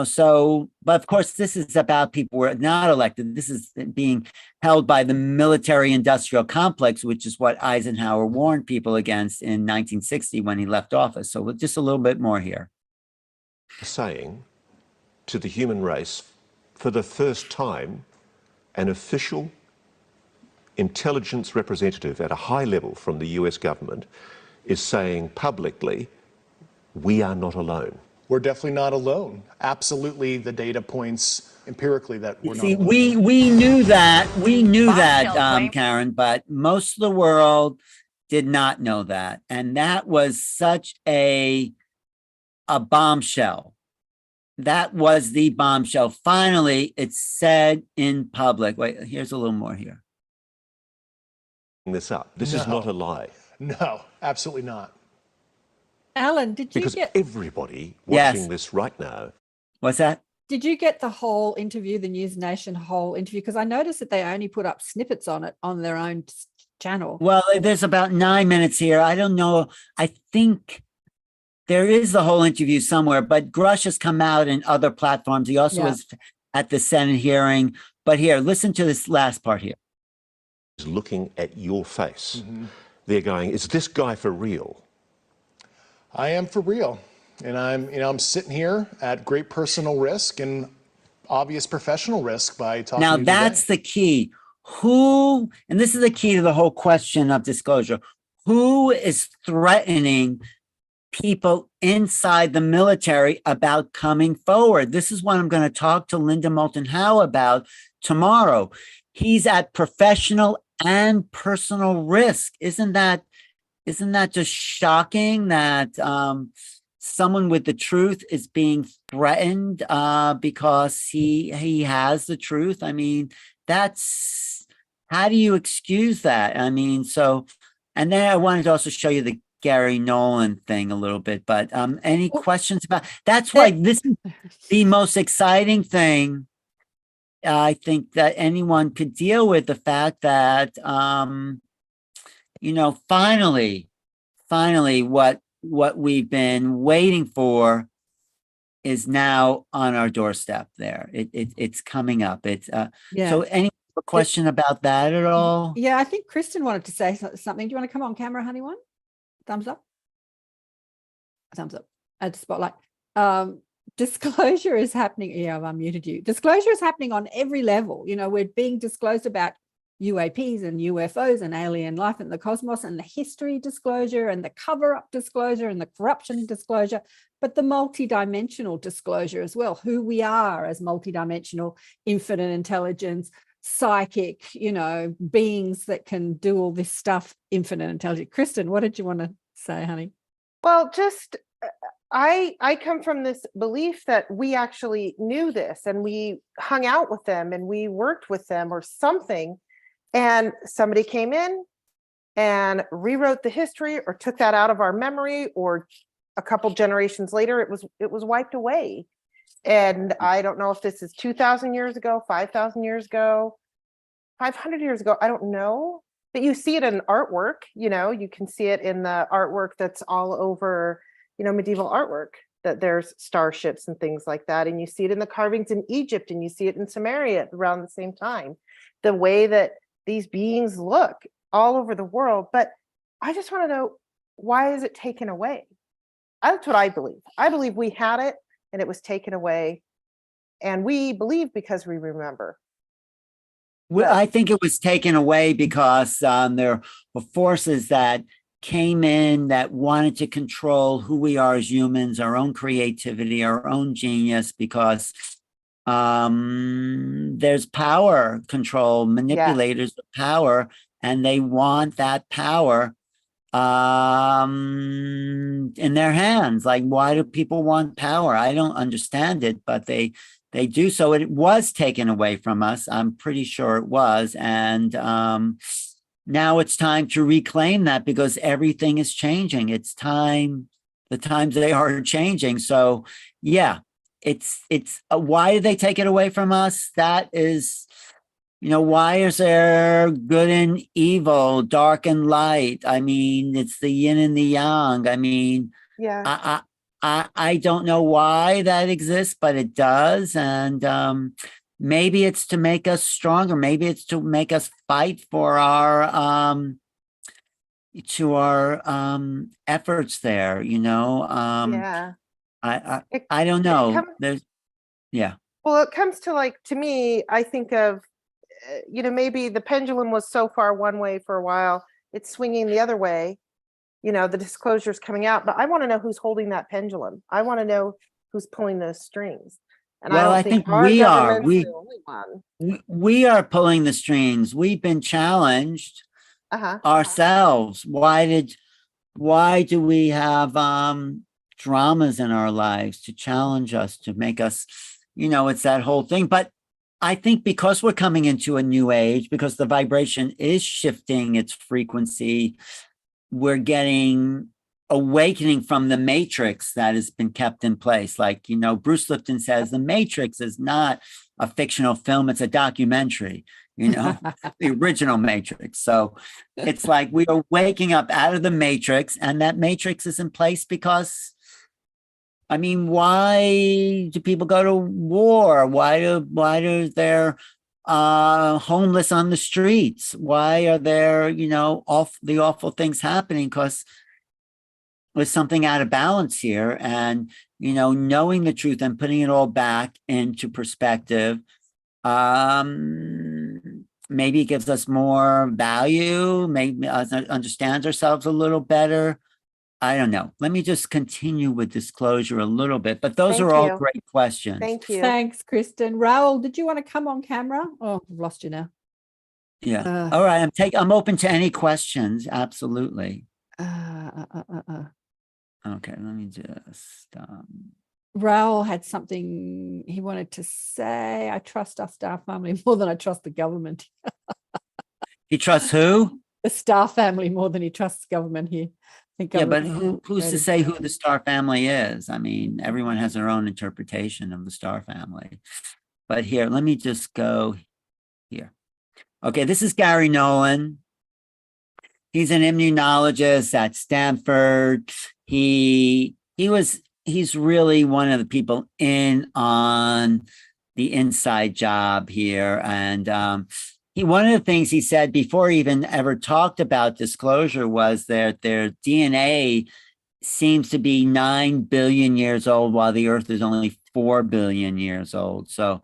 so, but of course, this is about people who are not elected. This is being held by the military-industrial complex, which is what Eisenhower warned people against in 1960 when he left office. So just a little bit more here. Saying to the human race, for the first time, an official intelligence representative at a high level from the US government is saying publicly, we are not alone. We're definitely not alone. Absolutely, the data points empirically that we're not alone. We knew that, Karen, but most of the world did not know that. And that was such a bombshell. That was the bombshell. Finally, it's said in public. Wait, here's a little more here. This up. This is not a lie. No, absolutely not. Alan, did you because get everybody watching this right now? What's that? Did you get the whole interview, the News Nation whole interview? Because I noticed that they only put up snippets on it on their own channel. Well, there's about 9 minutes here. I don't know. I think there is the whole interview somewhere, but Grush has come out in other platforms. He also was at the Senate hearing. But here, listen to this last part here. Is looking at your face. They're going, is this guy for real? I am for real. And I'm sitting here at great personal risk and obvious professional risk by talking to you today. Now that's the key. Who, and this is the key to the whole question of disclosure, who is threatening people inside the military about coming forward? This is what I'm going to talk to Linda Moulton Howe about tomorrow. He's at professional and personal risk. Isn't that just shocking that someone with the truth is being threatened because he has the truth? I mean, how do you excuse that? I mean, so, and then I wanted to also show you the Gary Nolan thing a little bit, but any questions about, that's why this is the most exciting thing I think that anyone could deal with, the fact that, finally, what we've been waiting for is now on our doorstep there. It's coming up. So any question about that at all? Yeah, I think Kristen wanted to say something. Do you want to come on camera, honey? One thumbs up. Thumbs up. Add to spotlight. Disclosure is happening. Yeah, I've unmuted you. Disclosure is happening on every level. We're being disclosed about UAPs and UFOs and alien life in the cosmos, and the history disclosure and the cover-up disclosure and the corruption disclosure, but the multidimensional disclosure as well, who we are as multidimensional, infinite intelligence, psychic, beings that can do all this stuff, infinite intelligence. Kristen, what did you want to say, honey? Well, just I come from this belief that we actually knew this and we hung out with them and we worked with them or something, and somebody came in and rewrote the history or took that out of our memory, or a couple generations later it was wiped away. And I don't know if this is 2,000 years ago, 5,000 years ago, 500 years ago, I don't know, but you see it in artwork. You can see it in the artwork that's all over medieval artwork, that there's starships and things like that. And you see it in the carvings in Egypt, and you see it in Samaria around the same time, the way that these beings look all over the world. But I just want to know, why is it taken away? That's what I believe. I believe we had it and it was taken away, and we believe because we remember. Well, I think it was taken away because there were forces that came in that wanted to control who we are as humans, our own creativity, our own genius, because there's power control, manipulators of power, and they want that power in their hands. Like, why do people want power? I don't understand it, but they do. So it was taken away from us. I'm pretty sure it was. And now it's time to reclaim that because everything is changing. It's time, the times they are changing. So yeah, it's why did they take it away from us? That is, why is there good and evil, dark and light? I mean, it's the yin and the yang. I mean, Yeah. I don't know why that exists, but it does. And maybe it's to make us stronger. Maybe it's to make us fight for our efforts there, Yeah. I don't know. Well, it comes to to me, I think of, maybe the pendulum was so far one way for a while, it's swinging the other way, the disclosure's coming out, but I want to know who's holding that pendulum. I want to know who's pulling those strings. And well, I I don't think our we are. government's the only one. We are pulling the strings. We've been challenged ourselves. Why do we have dramas in our lives to challenge us, to make us, it's that whole thing. But I think because we're coming into a new age, because the vibration is shifting its frequency, we're getting awakening from the matrix that has been kept in place. Like, Bruce Lipton says, the Matrix is not a fictional film, it's a documentary, the original Matrix. So it's like we are waking up out of the Matrix, and that Matrix is in place because, I mean, why do people go to war? Why do they're homeless on the streets? Why are there, the awful things happening? Because there's something out of balance here. And, knowing the truth and putting it all back into perspective, maybe it gives us more value, maybe understands ourselves a little better. I don't know. Let me just continue with disclosure a little bit, but those are all great questions. Thank you. Thanks, Kristen. Raoul, did you want to come on camera? Oh, I've lost you now. Yeah. All right. I'm open to any questions. Absolutely. Okay. Let me just. Raoul had something he wanted to say. I trust our Star family more than I trust the government. He trusts who? The Star family more than he trusts government here. Yeah, but who's to say who the Star family is? I mean, everyone has their own interpretation of the Star family. But here, let me just go here. Okay, this is Gary Nolan. He's an immunologist at Stanford. He's really one of the people in on the inside job here. And one of the things he said before he even ever talked about disclosure was that their DNA seems to be 9 billion years old, while the Earth is only 4 billion years old. So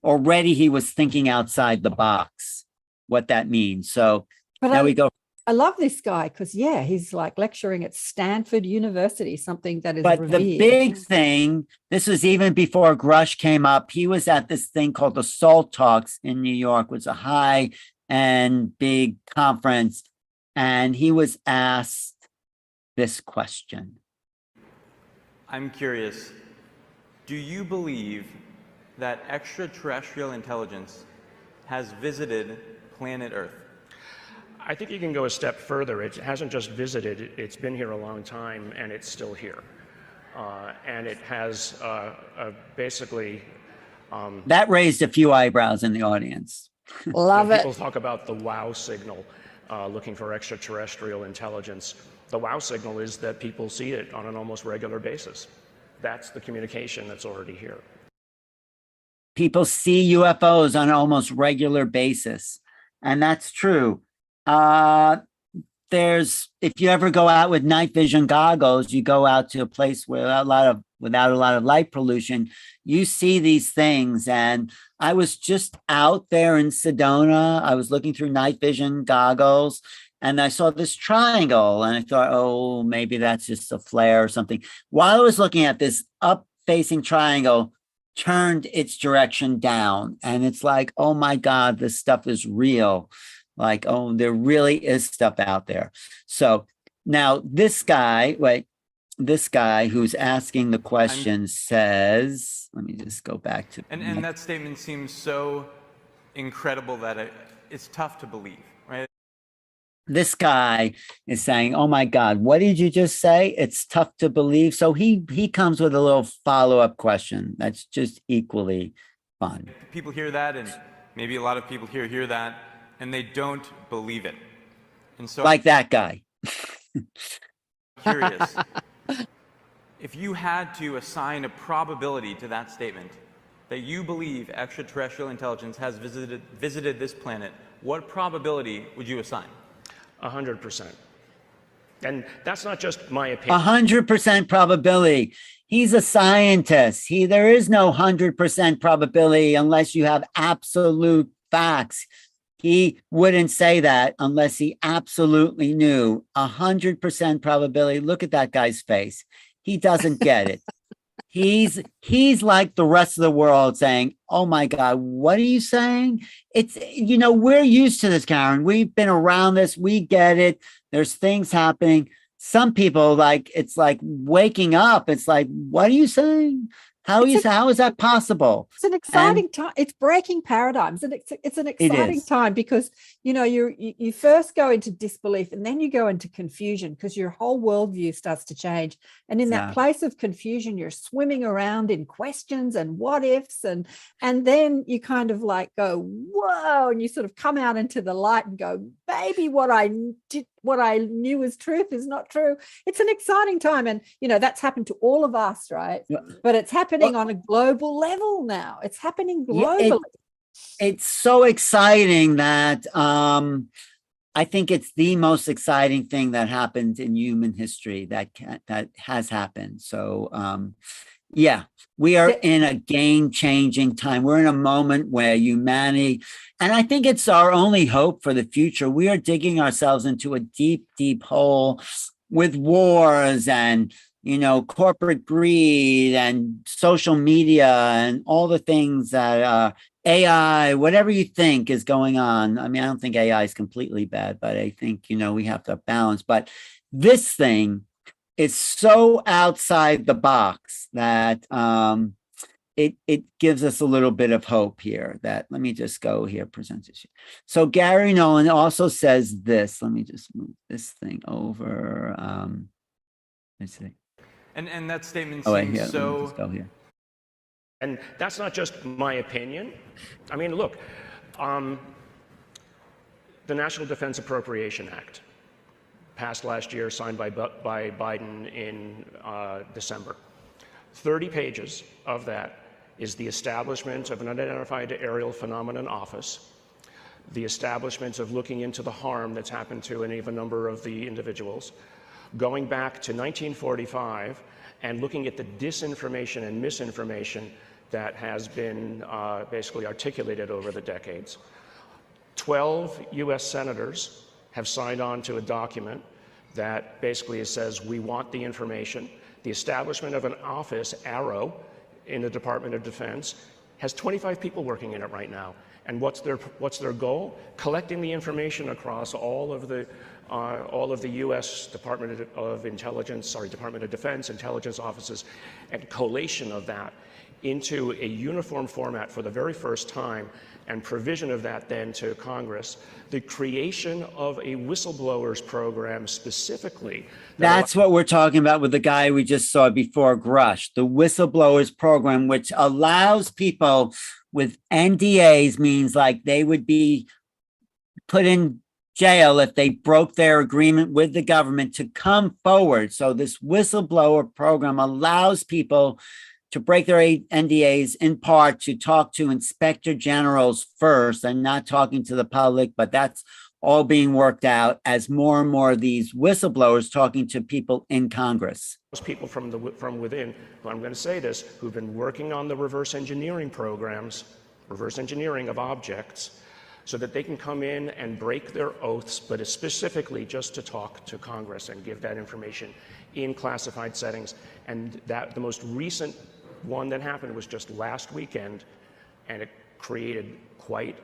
already he was thinking outside the box, what that means. So now we go. I love this guy because, he's like lecturing at Stanford University, something that is But revered. the big thing, this was even before Grush came up. He was at this thing called the Salt Talks in New York, which was a high and big conference. And he was asked this question. I'm curious, do you believe that extraterrestrial intelligence has visited planet Earth? I think you can go a step further. It hasn't just visited, it's been here a long time, and it's still here. And it has basically... that raised a few eyebrows in the audience. Love it. People talk about the wow signal, looking for extraterrestrial intelligence. The wow signal is that people see it on an almost regular basis. That's the communication that's already here. People see UFOs on an almost regular basis, and that's true. If you ever go out with night vision goggles, you go out to a place without a lot of light pollution, you see these things. And I was just out there in Sedona. I was looking through night vision goggles and I saw this triangle and I thought, oh, maybe that's just a flare or something. While I was looking at this up facing triangle, turned its direction down. And it's like, oh my God, this stuff is real. Like, oh, there really is stuff out there. So now this guy who's asking the question says, let me just go back to. And that statement seems so incredible that it's tough to believe, right? this guy is saying, oh my God, what did you just say? It's tough to believe. So he comes with a little follow-up question that's just equally fun. People hear that, and maybe a lot of people hear that, and they don't believe it. And so, like that guy. Curious. If you had to assign a probability to that statement that you believe extraterrestrial intelligence has visited this planet, what probability would you assign? 100%. And that's not just my opinion. 100% probability. He's a scientist. There is no 100% probability unless you have absolute facts. He wouldn't say that unless he absolutely knew. 100% probability. Look at that guy's face. He doesn't get it. He's like the rest of the world saying, oh my God, what are you saying? It's, we're used to this, Karen. We've been around this. We get it. There's things happening. Some people it's like waking up. It's like, what are you saying? How is that possible? It's an exciting time. It's breaking paradigms, and it's an exciting time because you first go into disbelief, and then you go into confusion because your whole worldview starts to change. And in that place of confusion, you're swimming around in questions and what ifs, and then you kind of like go, whoa, and you sort of come out into the light and go, maybe what I knew as truth is not true. It's an exciting time, and that's happened to all of us, right? But it's happening on a global level now. It's happening globally. It's so exciting that I think it's the most exciting thing that happened in human history that has happened. So we are in a game-changing time. We're in a moment where humanity, and I think it's our only hope for the future. We are digging ourselves into a deep, deep hole with wars and corporate greed and social media and all the things that AI, whatever you think is going on. I mean, I don't think AI is completely bad, but I think, we have to balance. But this thing is so outside the box that it gives us a little bit of hope here. That let me just go here, presentation. So Gary Nolan also says this. Let me just move this thing over. Let's see. And that statement seems so... Let me just go here. And that's not just my opinion. I mean, look, the National Defense Appropriation Act, passed last year, signed by Biden in December. 30 pages of that is the establishment of an unidentified aerial phenomenon office, the establishment of looking into the harm that's happened to any of a number of the individuals, going back to 1945 and looking at the disinformation and misinformation that has been basically articulated over the decades. 12 US senators have signed on to a document that basically says we want the information. The establishment of an office, Arrow, in the Department of Defense, has 25 people working in it right now. And what's their goal? Collecting the information across all of the U.S. Department of Defense intelligence offices, and collation of that into a uniform format for the very first time, and provision of that then to Congress, the creation of a whistleblowers program specifically. That's what we're talking about with the guy we just saw before, Grush, the whistleblowers program, which allows people with NDAs, means like they would be put in jail if they broke their agreement with the government, to come forward. So this whistleblower program allows people to break their NDAs in part to talk to inspector generals first and not talking to the public, but that's all being worked out as more and more of these whistleblowers talking to people in Congress. Those people from within, who I'm going to say this, who've been working on the reverse engineering programs, reverse engineering of objects, so that they can come in and break their oaths, but it's specifically just to talk to Congress and give that information in classified settings. And that the most recent one that happened was just last weekend, and it created quite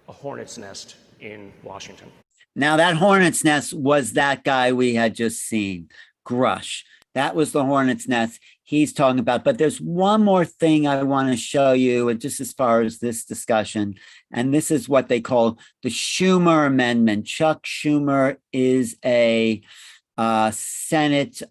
a hornet's nest in Washington. Now that hornet's nest was that guy we had just seen, Grush. That was the hornet's nest he's talking about. But there's one more thing I want to show you, and just as far as this discussion, and this is what they call the Schumer Amendment. Chuck Schumer is a Senate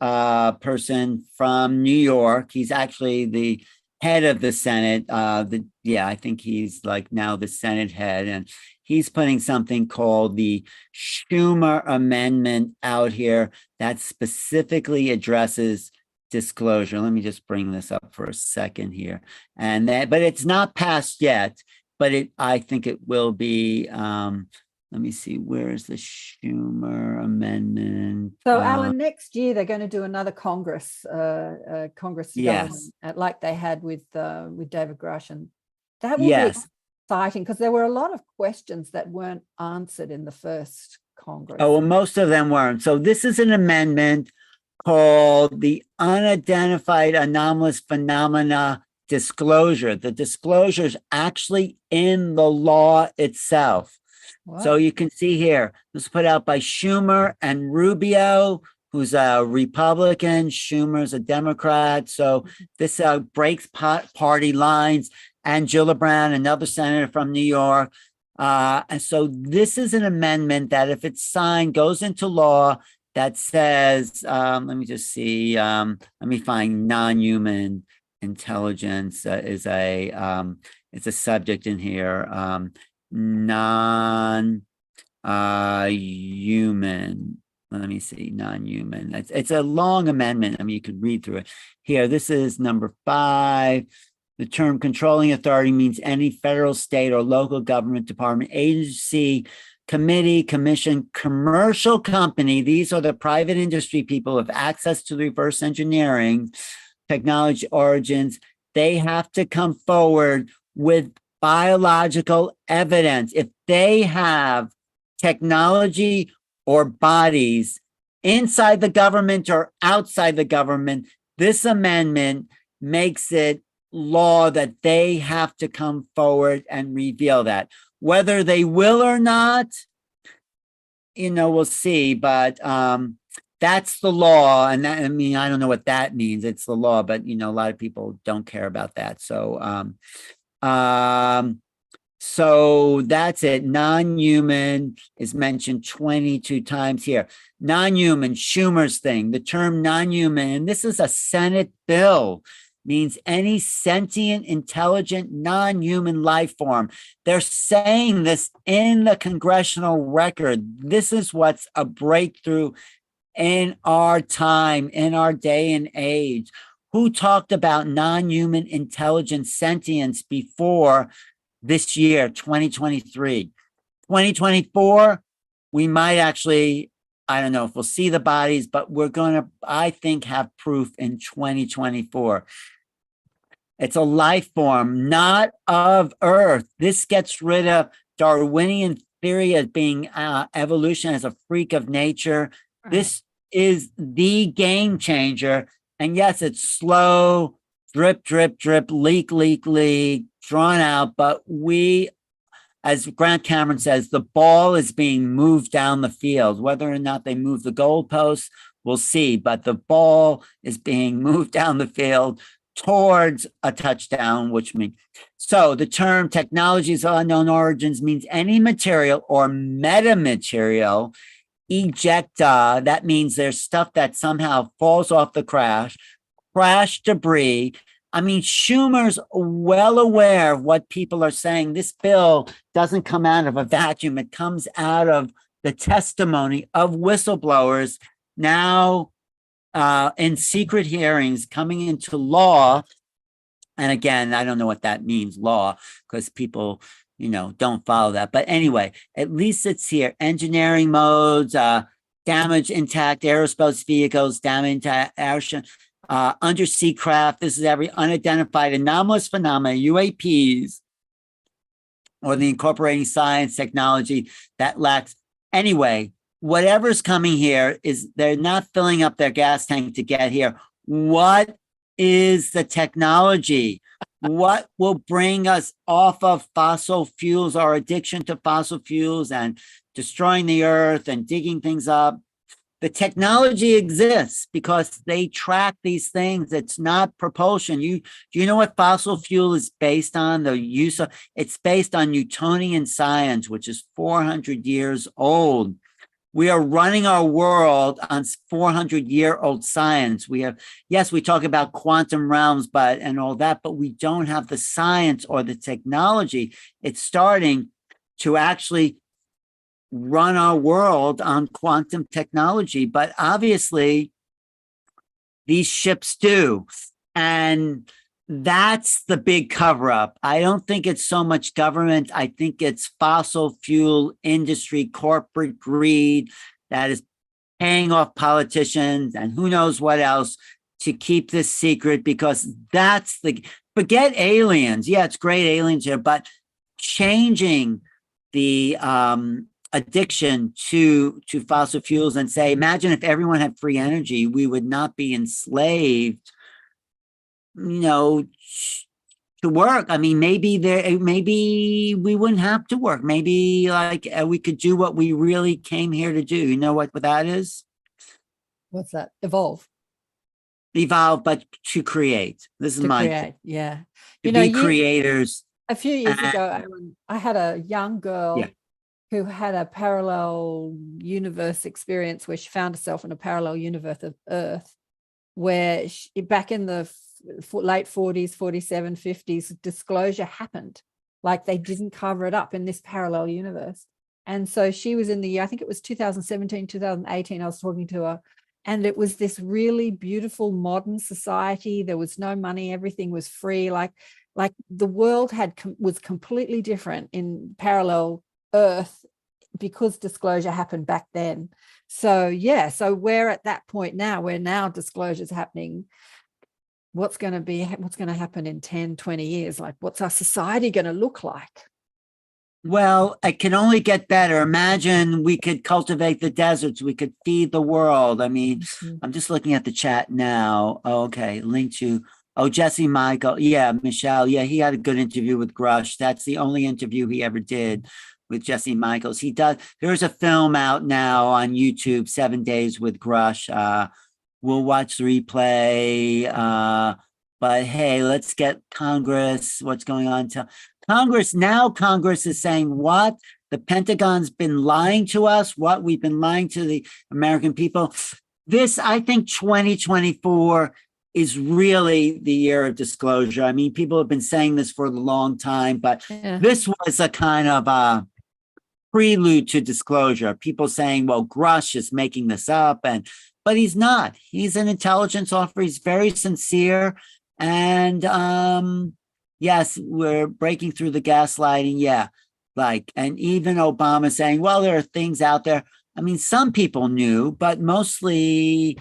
person from New York. He's actually the head of the Senate. I think he's like now the Senate head, and he's putting something called the Schumer Amendment out here that specifically addresses disclosure. Let me just bring this up for a second here. And that, but it's not passed yet, but I think it will be. Let me see, where is the Schumer Amendment? So, Alan, next year they're going to do another Congress Yes. like they had with David Grush, and that will Yes. be exciting because there were a lot of questions that weren't answered in the first Congress. Oh, well, most of them weren't. So this is an amendment called the Unidentified Anomalous Phenomena Disclosure. The disclosure is actually in the law itself. What? So you can see here, this was put out by Schumer and Rubio, who's a Republican. Schumer's a Democrat. So this breaks party lines. And Gillibrand, another senator from New York. And so this is an amendment that, if it's signed, goes into law that says, let me just see, let me find non-human intelligence is a subject in here. Non-human. Let me see, non-human. It's a long amendment. I mean, you could read through it. Here, this is number 5. The term controlling authority means any federal, state, or local government department, agency, committee, commission, commercial company. These are the private industry people who have access to reverse engineering technology origins. They have to come forward with biological evidence. If they have technology or bodies inside the government or outside the government, this amendment makes it law that they have to come forward and reveal that. Whether they will or not, we'll see. But that's the law. And that, I mean, I don't know what that means. It's the law, but a lot of people don't care about that. So so that's it. Non-human is mentioned 22 times here. Non-human, Schumer's thing, the term non-human, and this is a Senate bill, means any sentient, intelligent, non-human life form. They're saying this in the congressional record. This is what's a breakthrough in our time, in our day and age. Who talked about non-human intelligent sentience before this year, 2023? 2024, we might actually, I don't know if we'll see the bodies, but we're going to, I think, have proof in 2024. It's a life form, not of Earth. This gets rid of Darwinian theory as being evolution as a freak of nature. This is the game changer. And yes, it's slow, drip, drip, drip, leak, leak, leak, drawn out. But we, as Grant Cameron says, the ball is being moved down the field. Whether or not they move the goalposts, we'll see. But the ball is being moved down the field towards a touchdown, which means, so the term technologies of unknown origins means any material or metamaterial ejecta. That means there's stuff that somehow falls off the crash debris. I mean, Schumer's well aware of what people are saying. This bill doesn't come out of a vacuum. It comes out of the testimony of whistleblowers now in secret hearings coming into law. And again, I don't know what that means, law, because people, don't follow that. But anyway, at least it's here. Engineering modes, damage intact aerospace vehicles, damage to ocean, undersea craft. This is every unidentified anomalous phenomena, UAPs, or the incorporating science, technology that lacks. Anyway, whatever's coming here is they're not filling up their gas tank to get here. What is the technology? What will bring us off of fossil fuels, our addiction to fossil fuels and destroying the earth and digging things up? The technology exists because they track these things. It's not propulsion. Do you know what fossil fuel is based on? The use of it's based on Newtonian science, which is 400 years old. We are running our world on 400-year-old science. We have, yes, we talk about quantum realms, and all that, but we don't have the science or the technology. It's starting to actually run our world on quantum technology, but obviously these ships do. And that's the big cover up. I don't think it's so much government. I think it's fossil fuel industry, corporate greed that is paying off politicians and who knows what else to keep this secret, because that's forget aliens. Yeah, it's great aliens here, but changing the addiction to fossil fuels and say, imagine if everyone had free energy, we would not be enslaved, to work. I mean, maybe we wouldn't have to work. Maybe we could do what we really came here to do. You know what that is? What's that? Evolve, but to create. This is my create. Yeah. To be creators. A few years ago, Alan, I had a young girl who had a parallel universe experience where she found herself in a parallel universe of Earth, where back in the late 40s, 47, 50s, disclosure happened. Like they didn't cover it up in this parallel universe. And so she was in the year, I think it was 2017, 2018, I was talking to her, and it was this really beautiful modern society. There was no money, everything was free. Like the world was completely different in parallel Earth because disclosure happened back then. So so we're at that point now where now disclosure's happening. What's going to happen in 10, 20 years? Like, what's our society going to look like? Well, it can only get better. Imagine we could cultivate the deserts. We could feed the world. I mean, I'm just looking at the chat now. Oh, okay. Link to, Jesse Michael. Yeah, Michelle. Yeah, he had a good interview with Grush. That's the only interview he ever did with Jesse Michaels. He does. There's a film out now on YouTube, 7 Days with Grush. We'll watch the replay. But hey, let's get Congress. What's going on? Congress is saying what? The Pentagon's been lying to us. What? We've been lying to the American people. I think 2024 is really the year of disclosure. I mean, people have been saying this for a long time, but this was a kind of a prelude to disclosure. People saying, well, Grush is making this up, but he's not. He's an intelligence officer. He's very sincere. And yes, we're breaking through the gaslighting. Yeah. And even Obama saying, well, there are things out there. I mean, some people knew, but mostly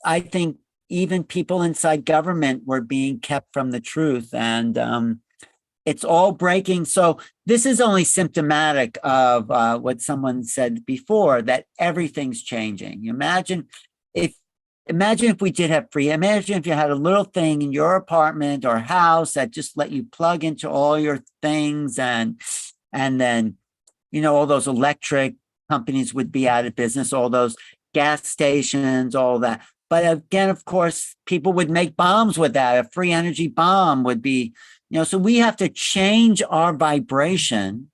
I think even people inside government were being kept from the truth. And it's all breaking. So this is only symptomatic of what someone said before, that everything's changing. Imagine if we did have free. Imagine if you had a little thing in your apartment or house that just let you plug into all your things, and then, all those electric companies would be out of business, all those gas stations, all that. But again, of course, people would make bombs with that. A free energy bomb would be, so we have to change our vibration,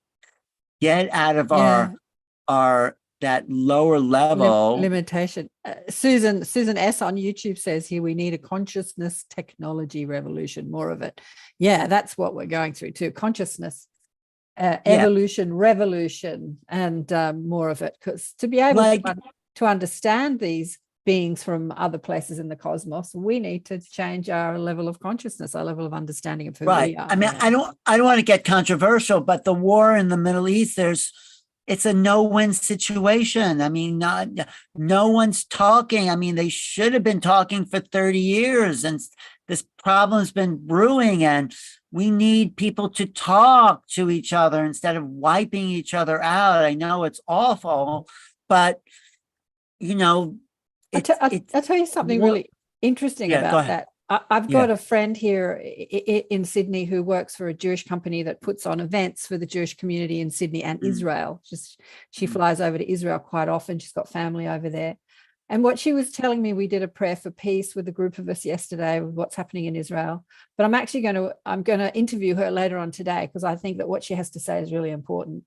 get out of our that lower level limitation. Susan S on YouTube says here, we need a consciousness technology revolution, more of it. Yeah, that's what we're going through too. Consciousness, evolution, revolution, and more of it. Because to be able to understand these beings from other places in the cosmos, we need to change our level of consciousness, our level of understanding of who we are. I mean, I don't want to get controversial, but the war in the Middle East, it's a no-win situation. I mean, no one's talking. I mean, they should have been talking for 30 years, and this problem's been brewing, and we need people to talk to each other instead of wiping each other out. I know it's awful, but I'll tell you something really interesting about that. I've got a friend here in Sydney who works for a Jewish company that puts on events for the Jewish community in Sydney and Israel. She flies over to Israel quite often. She's got family over there. And what she was telling me, we did a prayer for peace with a group of us yesterday with what's happening in Israel. But I'm going to interview her later on today, because I think that what she has to say is really important.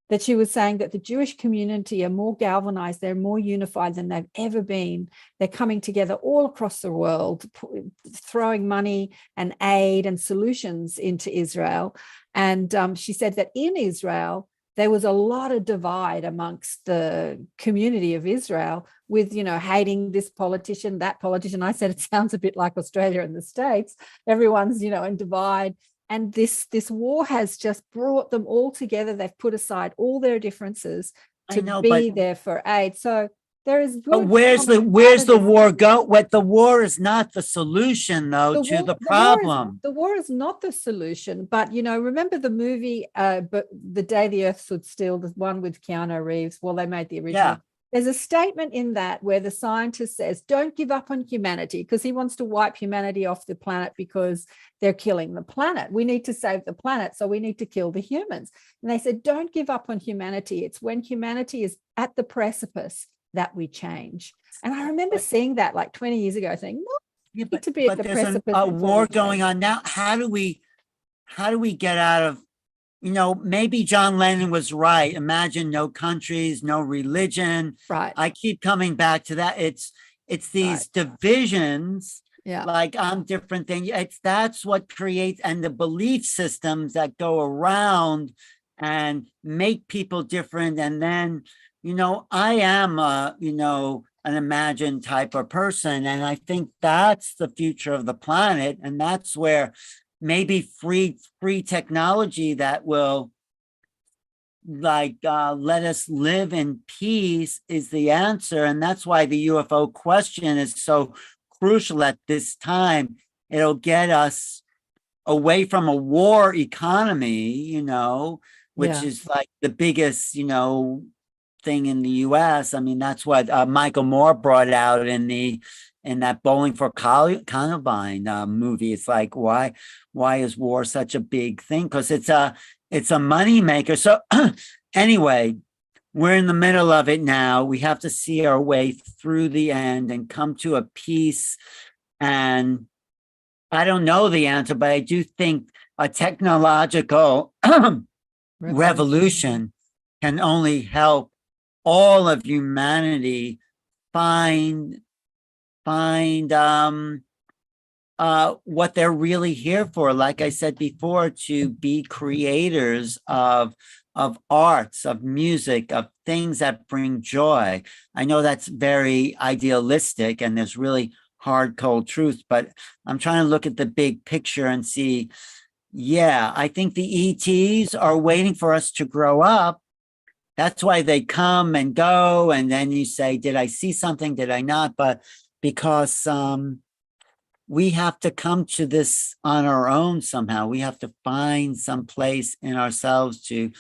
That she was saying that the Jewish community are more galvanized, they're more unified than they've ever been. They're coming together all across the world, throwing money and aid and solutions into Israel. And she said that in Israel, there was a lot of divide amongst the community of Israel with, hating this politician, that politician. I said, it sounds a bit like Australia and the States. Everyone's, in divide. And this war has just brought them all together. They've put aside all their differences to be there for aid. So there is good. But where's the war go? What the war is not the solution, though, to the problem. The war is not the solution. But remember the movie, but The Day the Earth Stood Still, the one with Keanu Reeves. Well, they made the original. Yeah. There's a statement in that where the scientist says, don't give up on humanity, because he wants to wipe humanity off the planet because they're killing the planet. We need to save the planet, so we need to kill the humans. And they said, don't give up on humanity. It's when humanity is at the precipice that we change. And I remember seeing that like 20 years ago, saying, no, need to be at the precipice. There's a war going on now. How do we get out of, maybe John Lennon was right. Imagine no countries, no religion. Right. I keep coming back to that. It's these divisions. Yeah. Like I'm different than you. That's what creates, and the belief systems that go around and make people different. And then, I am an imagined type of person. And I think that's the future of the planet. And that's where maybe free technology that will let us live in peace is the answer. And that's why the UFO question is so crucial at this time. It'll get us away from a war economy, which is like the biggest, thing in the US. I mean, that's what Michael Moore brought out in that Bowling for Columbine movie. It's like, why is war such a big thing? Because it's a money maker. So anyway, we're in the middle of it now. We have to see our way through the end and come to a peace. And I don't know the answer, but I do think a technological revolution can only help all of humanity find what they're really here for. Like I said before, to be creators of arts, of music, of things that bring joy. I know that's very idealistic and there's really hard, cold truth, but I'm trying to look at the big picture and see, I think the ETs are waiting for us to grow up. That's why they come and go. And then you say, did I see something? Did I not? But because we have to come to this on our own somehow. We have to find some place in ourselves to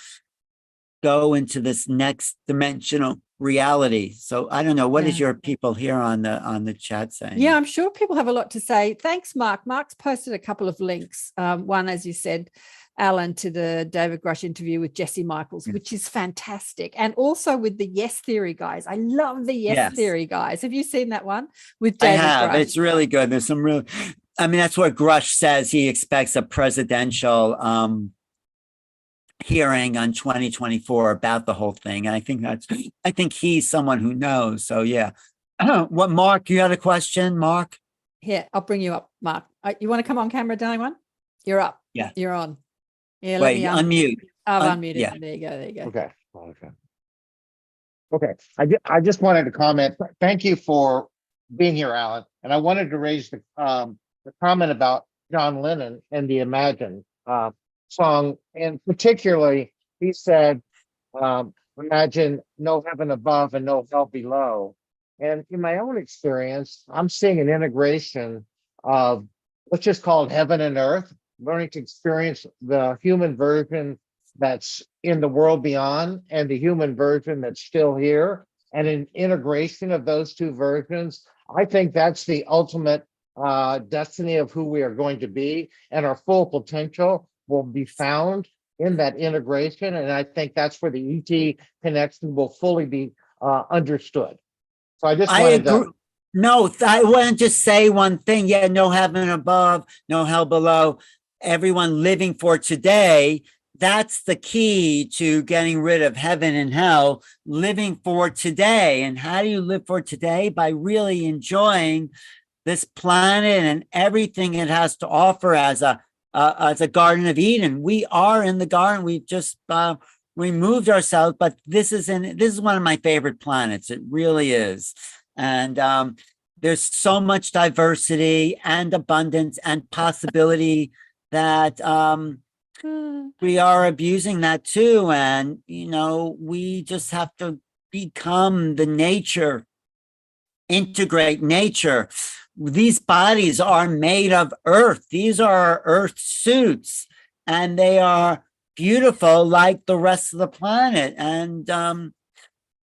go into this next dimensional reality. So I don't know, what is your people here on the chat saying? Yeah, I'm sure people have a lot to say. Thanks, Mark. Mark's posted a couple of links. One, as you said, Alan, to the David Grush interview with Jesse Michaels, which is fantastic. And also with the Yes Theory guys. I love the Yes Theory guys. Have you seen that one with David Grush? It's really good. There's some real, that's what Grush says. He expects a presidential hearing on 2024 about the whole thing. And I think he's someone who knows. So yeah. What, Mark, you had a question, Mark? Yeah, I'll bring you up, Mark. You want to come on camera, darling one? You're up. Yeah. You're on. Yeah, wait, unmute. I've unmuted. Yeah. There you go. Okay. I just wanted to comment. Thank you for being here, Alan. And I wanted to raise the comment about John Lennon and the Imagine song. And particularly, he said, imagine no heaven above and no hell below. And in my own experience, I'm seeing an integration of what's just called heaven and earth, learning to experience the human version that's in the world beyond and the human version that's still here, and an integration of those two versions. I think that's the ultimate destiny of who we are going to be, and our full potential will be found in that integration. And I think that's where the ET connection will fully be understood. So I just I wanted agree. to, No, I want to just say one thing. Yeah, no heaven above, no hell below. Everyone living for today. That's the key to getting rid of heaven and hell, living for today. And how do you live for today? By really enjoying this planet and everything it has to offer as a Garden of Eden. We are in the garden. We've just removed ourselves, but this is one of my favorite planets. It really is. And there's so much diversity and abundance and possibility that we are abusing that too. And, we just have to become the nature, integrate nature. These bodies are made of earth. These are our earth suits, and they are beautiful like the rest of the planet. And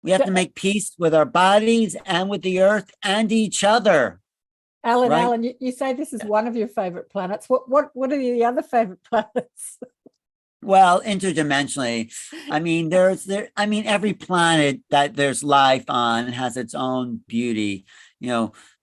we have to make peace with our bodies and with the earth and each other. Alan, right? Alan, you say this is one of your favorite planets. What are the other favorite planets? Well, interdimensionally, I mean, every planet that there's life on has its own beauty,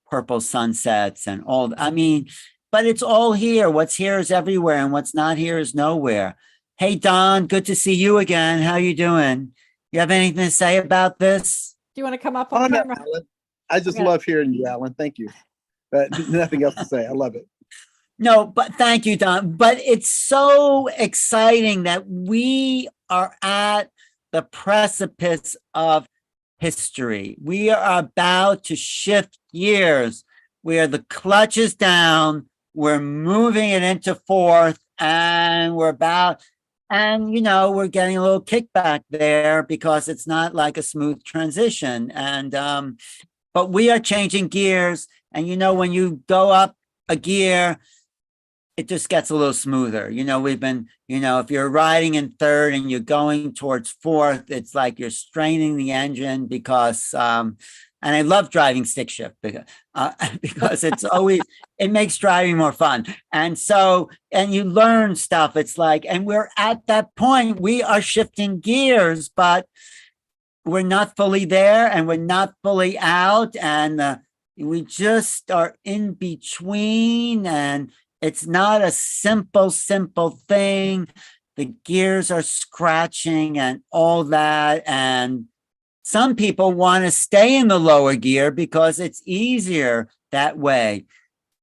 purple sunsets and all. But it's all here. What's here is everywhere, and what's not here is nowhere. Hey, Don, good to see you again. How you doing? You have anything to say about this? Do you want to come up on camera? Alan. I just love hearing you, Alan. Thank you. Nothing else to say. I love it. No, but thank you, Don. But it's so exciting that we are at the precipice of history. We are about to shift gears where the clutch is down, we're moving it into fourth, and we're getting a little kickback there because it's not like a smooth transition. And but we are changing gears. And when you go up a gear, it just gets a little smoother. We've been, if you're riding in third and you're going towards fourth, it's like you're straining the engine because, and I love driving stick shift because it makes driving more fun. And so, and you learn stuff. It's like, and we're at that point, we are shifting gears, but we're not fully there and we're not fully out. And we just are in between, and it's not a simple thing. The gears are scratching and all that. And some people want to stay in the lower gear because it's easier that way.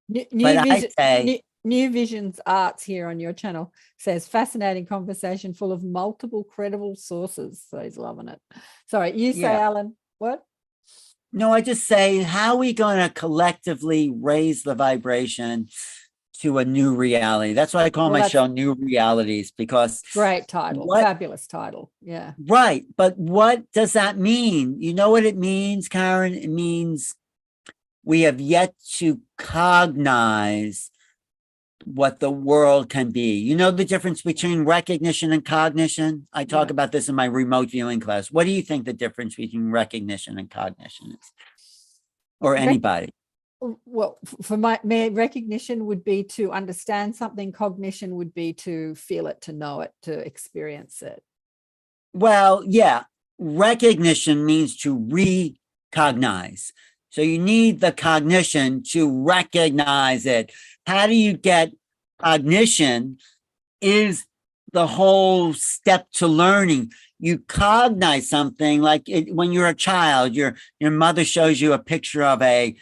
New Visions Arts here on your channel says fascinating conversation full of multiple credible sources. So he's loving it. Sorry, you say, Alan, what? No, I just say, how are we going to collectively raise the vibration to a new reality? That's why I call my show New Realities, because great title, fabulous title. Yeah. Right. But what does that mean? You know what it means, Karen? It means we have yet to cognize what the world can be. You know the difference between recognition and cognition? I talk about this in my remote viewing class. What do you think the difference between recognition and cognition is? Or anybody? Well, for my recognition would be to understand something. Cognition would be to feel it, to know it, to experience it. Well, yeah. Recognition means to recognize. So you need the cognition to recognize it. How do you get cognition is the whole step to learning. You cognize something like when you're a child, your mother shows you a picture of a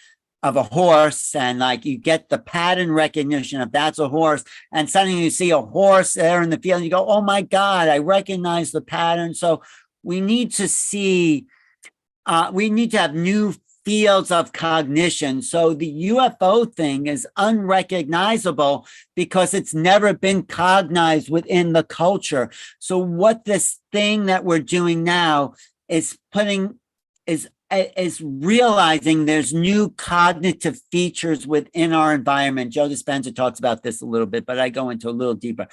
horse, and like you get the pattern recognition of that's a horse, and suddenly you see a horse there in the field and you go, oh my God, I recognize the pattern. So we need to have new fields of cognition. So the UFO thing is unrecognizable because it's never been cognized within the culture. So what this thing that we're doing now is realizing there's new cognitive features within our environment. Joe Dispenza talks about this a little bit, but I go into a little deeper.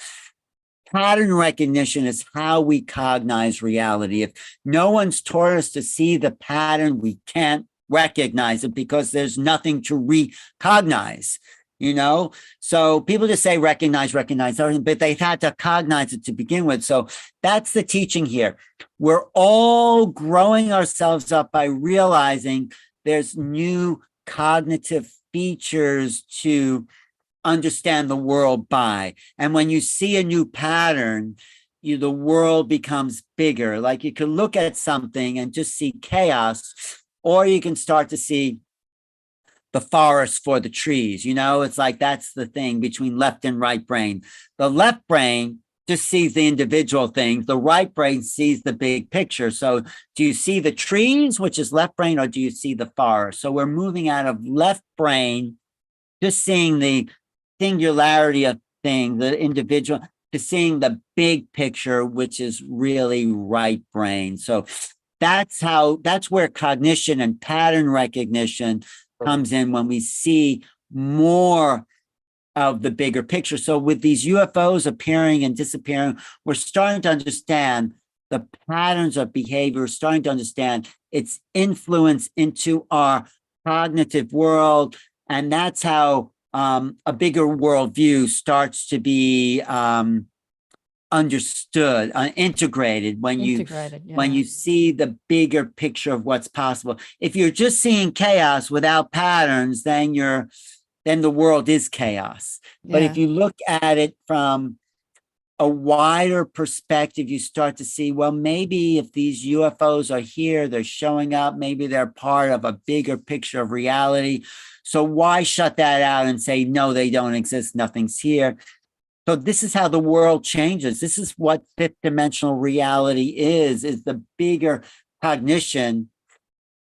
Pattern recognition is how we cognize reality. If no one's taught us to see the pattern, we can't recognize it because there's nothing to recognize, So people just say recognize, but they've had to cognize it to begin with. So that's the teaching here. We're all growing ourselves up by realizing there's new cognitive features to understand the world by. And when you see a new pattern, the world becomes bigger. Like you can look at something and just see chaos, or you can start to see the forest for the trees. It's like that's the thing between left and right brain. The left brain just sees the individual things. The right brain sees the big picture. So do you see the trees, which is left brain, or do you see the forest? So we're moving out of left brain, just seeing the singularity of things, the individual, to seeing the big picture, which is really right brain. So that's where cognition and pattern recognition comes in, when we see more of the bigger picture. So with these UFOs appearing and disappearing, we're starting to understand the patterns of behavior, starting to understand its influence into our cognitive world. And that's how a bigger worldview starts to be understood, integrated, when you see the bigger picture of what's possible. If you're just seeing chaos without patterns, then the world is chaos. But if you look at it from a wider perspective, you start to see, well, maybe if these UFOs are here, they're showing up, maybe they're part of a bigger picture of reality. So why shut that out and say, no, they don't exist, nothing's here? So this is how the world changes. This is what fifth dimensional reality is the bigger cognition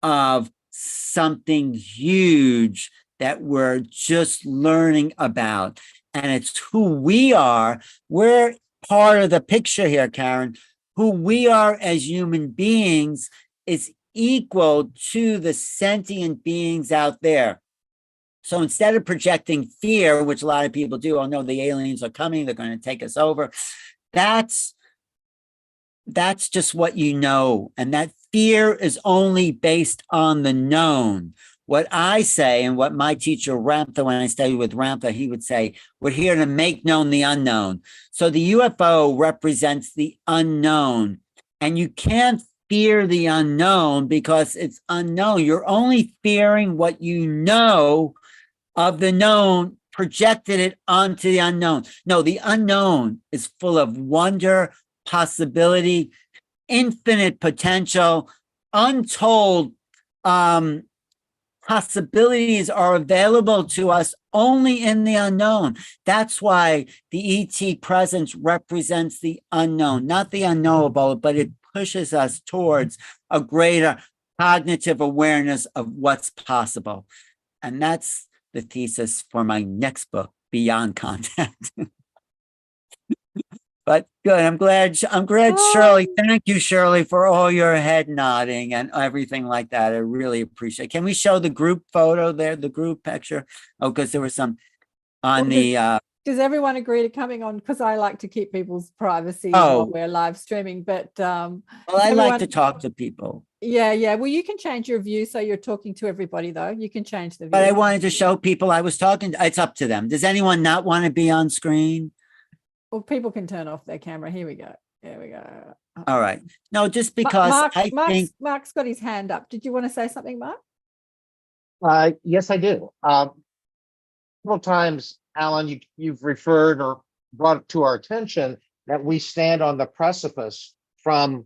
of something huge that we're just learning about. And it's who we are. We're part of the picture here, Karen. Who we are as human beings is equal to the sentient beings out there. So instead of projecting fear, which a lot of people do, oh no, the aliens are coming, they're going to take us over. That's just what you know. And that fear is only based on the known. What I say, and what my teacher Ramtha, when I studied with Ramtha, he would say, we're here to make known the unknown. So the UFO represents the unknown. And you can't fear the unknown because it's unknown. You're only fearing what you know of the known, projected it onto the unknown. No, the unknown is full of wonder, possibility, infinite potential, untold possibilities are available to us only in the unknown. That's why the ET presence represents the unknown, not the unknowable, but it pushes us towards a greater cognitive awareness of what's possible. And that's the thesis for my next book, Beyond Contact. But good. I'm glad, Shirley. Thank you, Shirley, for all your head nodding and everything like that. I really appreciate it. Can we show the group photo there, the group picture? Oh, because there was some on Does everyone agree to coming on? Because I like to keep people's privacy while we're live streaming. But well, I like to talk to people. Yeah. Well, you can change your view so you're talking to everybody, though. You can change the view. But I wanted to show people I was talking. It's up to them. Does anyone not want to be on screen? Well, people can turn off their camera. Here we go. There we go. All right. No, just because Mark's got his hand up. Did you want to say something, Mark? Yes, I do. Several times, Alan, you've referred or brought to our attention that we stand on the precipice from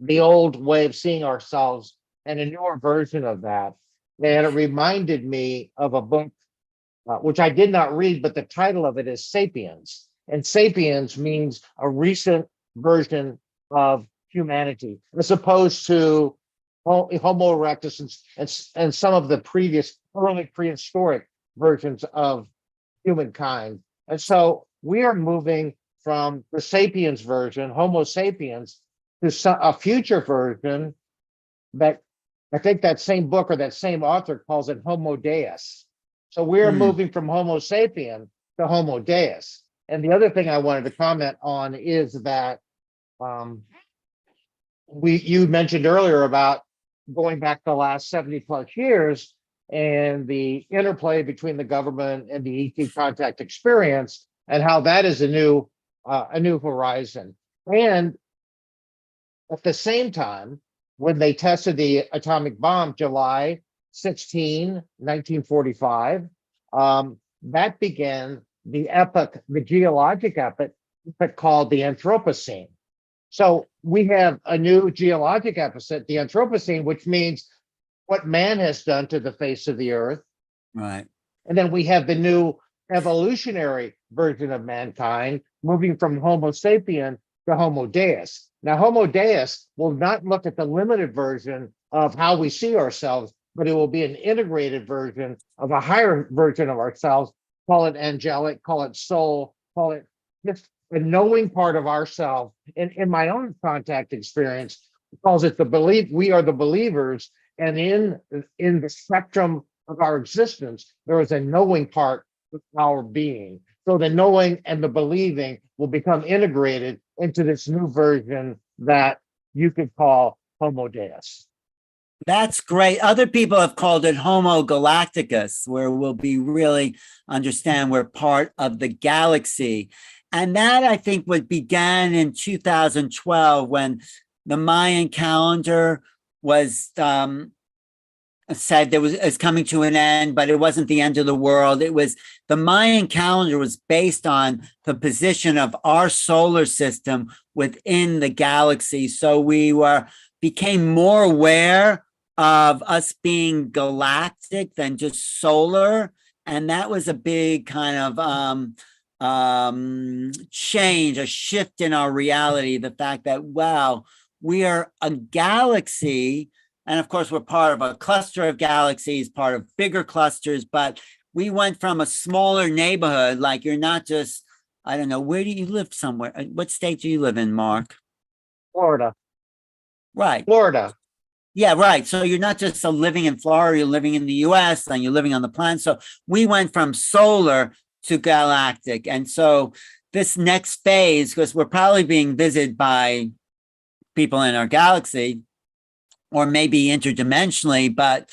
the old way of seeing ourselves and a newer version of that. And it reminded me of a book, which I did not read, but the title of it is Sapiens. And sapiens means a recent version of humanity, as opposed to Homo erectus and some of the previous early prehistoric versions of humankind. And so we are moving from the sapiens version, Homo sapiens, to a future version that I think that same book or that same author calls it Homo Deus. So we're moving from Homo sapien to Homo Deus. And the other thing I wanted to comment on is that you mentioned earlier about going back the last 70 plus years and the interplay between the government and the ET contact experience, and how that is a new horizon. And at the same time, when they tested the atomic bomb, July 1945, that began the epoch, the geologic epoch called the Anthropocene. So we have a new geologic episode, the Anthropocene, which means what man has done to the face of the earth. Right. And then we have the new evolutionary version of mankind, moving from Homo sapien to Homo Deus. Now, Homo Deus will not look at the limited version of how we see ourselves, but it will be an integrated version of a higher version of ourselves. Call it angelic, call it soul, call it just a knowing part of ourselves. And in my own contact experience, calls it the belief. We are the believers, and in the spectrum of our existence, there is a knowing part of our being. So the knowing and the believing will become integrated into this new version that you could call Homo Deus. That's great. Other people have called it Homo Galacticus, where we'll be really understand we're part of the galaxy. And that, I think, began in 2012 when the Mayan calendar was said it's coming to an end, but it wasn't the end of the world. It was the Mayan calendar was based on the position of our solar system within the galaxy. So we became more aware of us being galactic than just solar. And that was a big kind of change, a shift in our reality. The fact that, wow, we are a galaxy. And of course, we're part of a cluster of galaxies, part of bigger clusters, but we went from a smaller neighborhood, like you're not just, I don't know, where do you live somewhere? What state do you live in, Mark? Florida. Right. Florida. Yeah, right. So you're not just living in Florida, you're living in the US and you're living on the planet. So we went from solar to galactic. And so this next phase, because we're probably being visited by people in our galaxy, or maybe interdimensionally, but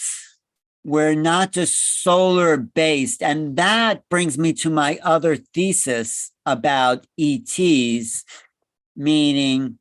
we're not just solar based. And that brings me to my other thesis about ETs, meaning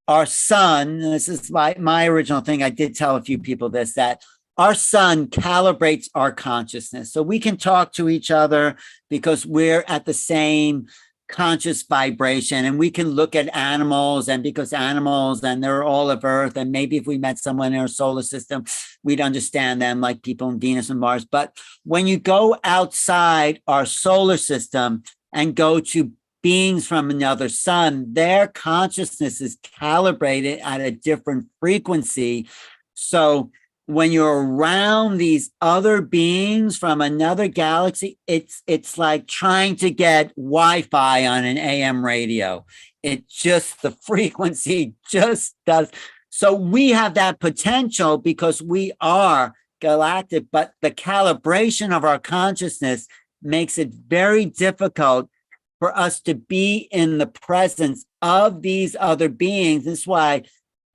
our sun, this is my original thing, I did tell a few people this, that our sun calibrates our consciousness. So we can talk to each other because we're at the same conscious vibration, and we can look at animals, and because animals, and they're all of Earth, and maybe if we met someone in our solar system, we'd understand them like people on Venus and Mars. But when you go outside our solar system and go to beings from another sun, their consciousness is calibrated at a different frequency. So when you're around these other beings from another galaxy, it's like trying to get Wi-Fi on an AM radio. It just, the frequency just does. So we have that potential because we are galactic, but the calibration of our consciousness makes it very difficult for us to be in the presence of these other beings. This is why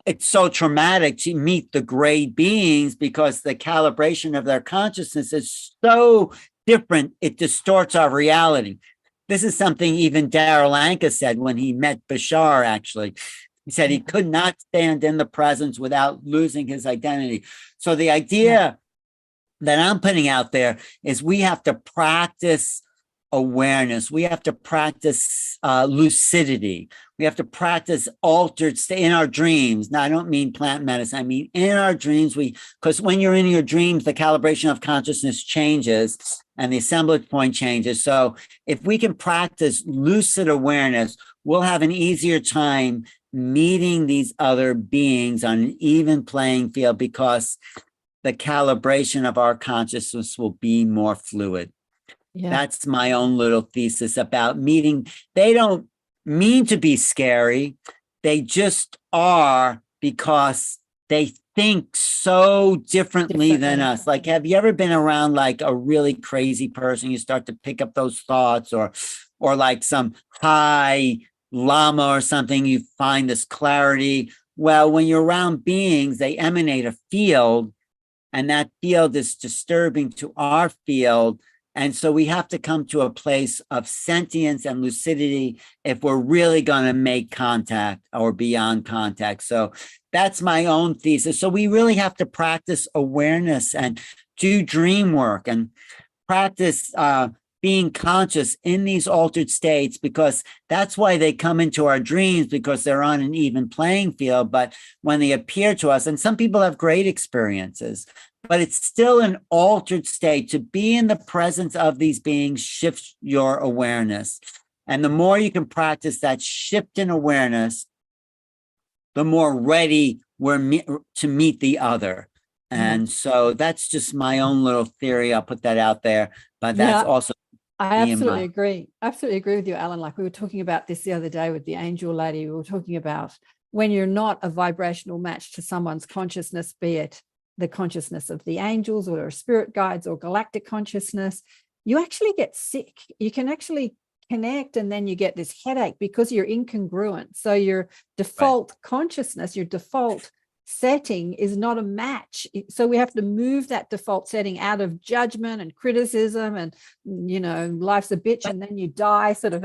it's so traumatic to meet the gray beings, because the calibration of their consciousness is so different, it distorts our reality. This is something even Darryl Anka said when he met Bashar, actually. He said he could not stand in the presence without losing his identity. So the idea that I'm putting out there is we have to practice awareness. We have to practice lucidity. We have to practice altered state in our dreams. Now, I don't mean plant medicine. I mean in our dreams, because when you're in your dreams, the calibration of consciousness changes and the assemblage point changes. So if we can practice lucid awareness, we'll have an easier time meeting these other beings on an even playing field, because the calibration of our consciousness will be more fluid. Yeah. That's my own little thesis about meeting. They don't mean to be scary. They just are, because they think so differently than us. Like, have you ever been around like a really crazy person? You start to pick up those thoughts, or like some high lama or something, you find this clarity. Well, when you're around beings, they emanate a field, and that field is disturbing to our field. And so we have to come to a place of sentience and lucidity if we're really going to make contact or beyond contact. So that's my own thesis. So we really have to practice awareness and do dream work and practice being conscious in these altered states, because that's why they come into our dreams, because they're on an even playing field. But when they appear to us, and some people have great experiences, but it's still an altered state. To be in the presence of these beings shifts your awareness. And the more you can practice that shift in awareness, the more ready we're to meet the other. And so that's just my own little theory. I'll put that out there, but that's also. I absolutely agree. I absolutely agree with you, Alan. Like we were talking about this the other day with the angel lady. We were talking about when you're not a vibrational match to someone's consciousness, be it the consciousness of the angels or spirit guides or galactic consciousness, you actually get sick. You can actually connect and then you get this headache because you're incongruent. So your default consciousness, your default setting is not a match. So we have to move that default setting out of judgment and criticism and, you know, life's a bitch and then you die sort of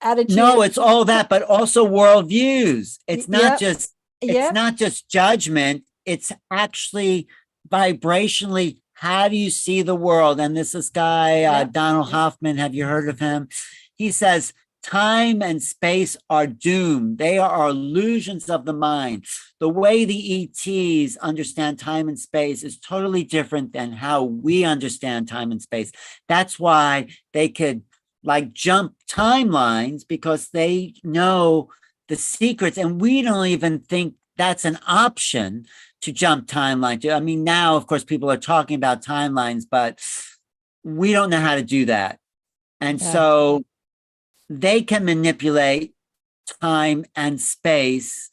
attitude. No, it's all that, but also worldviews. It's not just, it's not just judgment. It's actually vibrationally, how do you see the world? And this guy, Donald Hoffman, have you heard of him? He says, time and space are doomed. They are illusions of the mind. The way the ETs understand time and space is totally different than how we understand time and space. That's why they could like jump timelines, because they know the secrets, and we don't even think that's an option to jump timeline. I mean, now, of course, people are talking about timelines, but we don't know how to do that. And so they can manipulate time and space,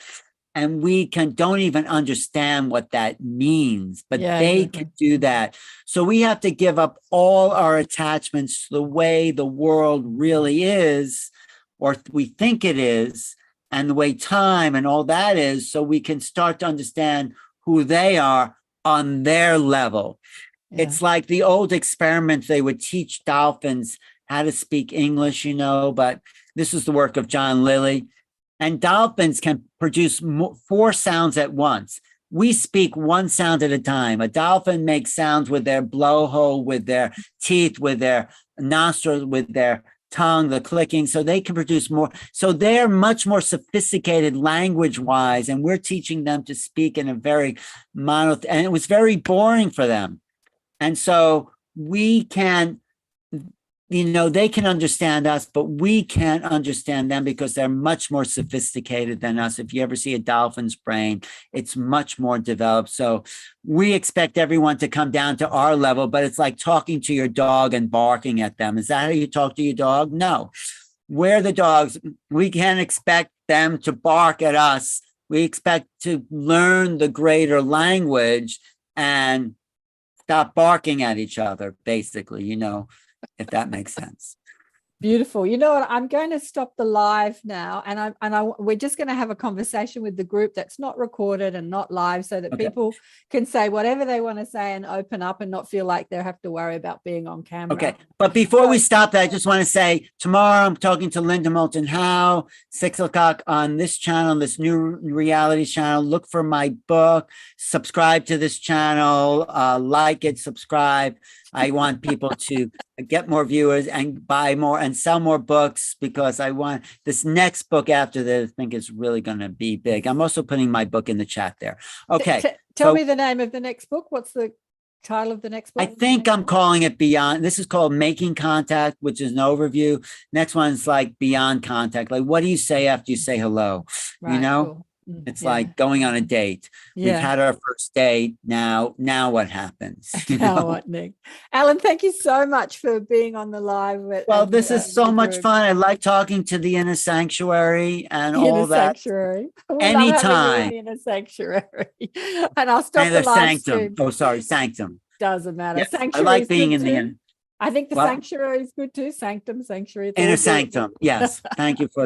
and we don't even understand what that means, but they can do that. So we have to give up all our attachments to the way the world really is, or we think it is, and the way time and all that is, so we can start to understand who they are on their level. It's like the old experiments. They would teach dolphins how to speak English, you know, but this is the work of John Lilly. And dolphins can produce 4 sounds at once. We speak one sound at a time. A dolphin makes sounds with their blowhole, with their teeth, with their nostrils, with their tongue, the clicking, so they can produce more. So they're much more sophisticated language-wise, and we're teaching them to speak in a very and it was very boring for them. And so we can, you know, they can understand us, but we can't understand them because they're much more sophisticated than us. If you ever see a dolphin's brain, it's much more developed. So we expect everyone to come down to our level, but it's like talking to your dog and barking at them. Is that how you talk to your dog? No. We're the dogs. We can't expect them to bark at us. We expect to learn the greater language and stop barking at each other, basically, you know, if that makes sense. Beautiful. You know what? I'm going to stop the live now, and we're just going to have a conversation with the group that's not recorded and not live, so that people can say whatever they want to say and open up and not feel like they have to worry about being on camera. Okay. But before we stop that, I just want to say tomorrow I'm talking to Linda Moulton Howe, 6 o'clock on this channel, this new reality channel. Look for my book, subscribe to this channel, like it, subscribe. I want people to get more viewers and buy more and sell more books, because I want this next book after this, I think is really going to be big. I'm also putting my book in the chat there. Okay. Tell me the name of the next book. What's the title of the next book? I think I'm calling it Beyond. This is called Making Contact, which is an overview. Next one's like Beyond Contact. Like, what do you say after you say hello? You know? Cool. It's like going on a date. We've had our first date. Now what happens? Now what, Nick? Alan, thank you so much for being on the live. Well, this is so much fun. I like talking to the inner sanctuary and all that. Sanctuary. Anytime. Inner sanctuary. And I'll stop the live Sanctum. stream. Oh, sorry, Sanctum. Doesn't matter. Yeah, Sanctuary. I like being in the inner. I think the sanctuary is good too. Sanctum, sanctuary. Inner sanctum. Yes. Thank you for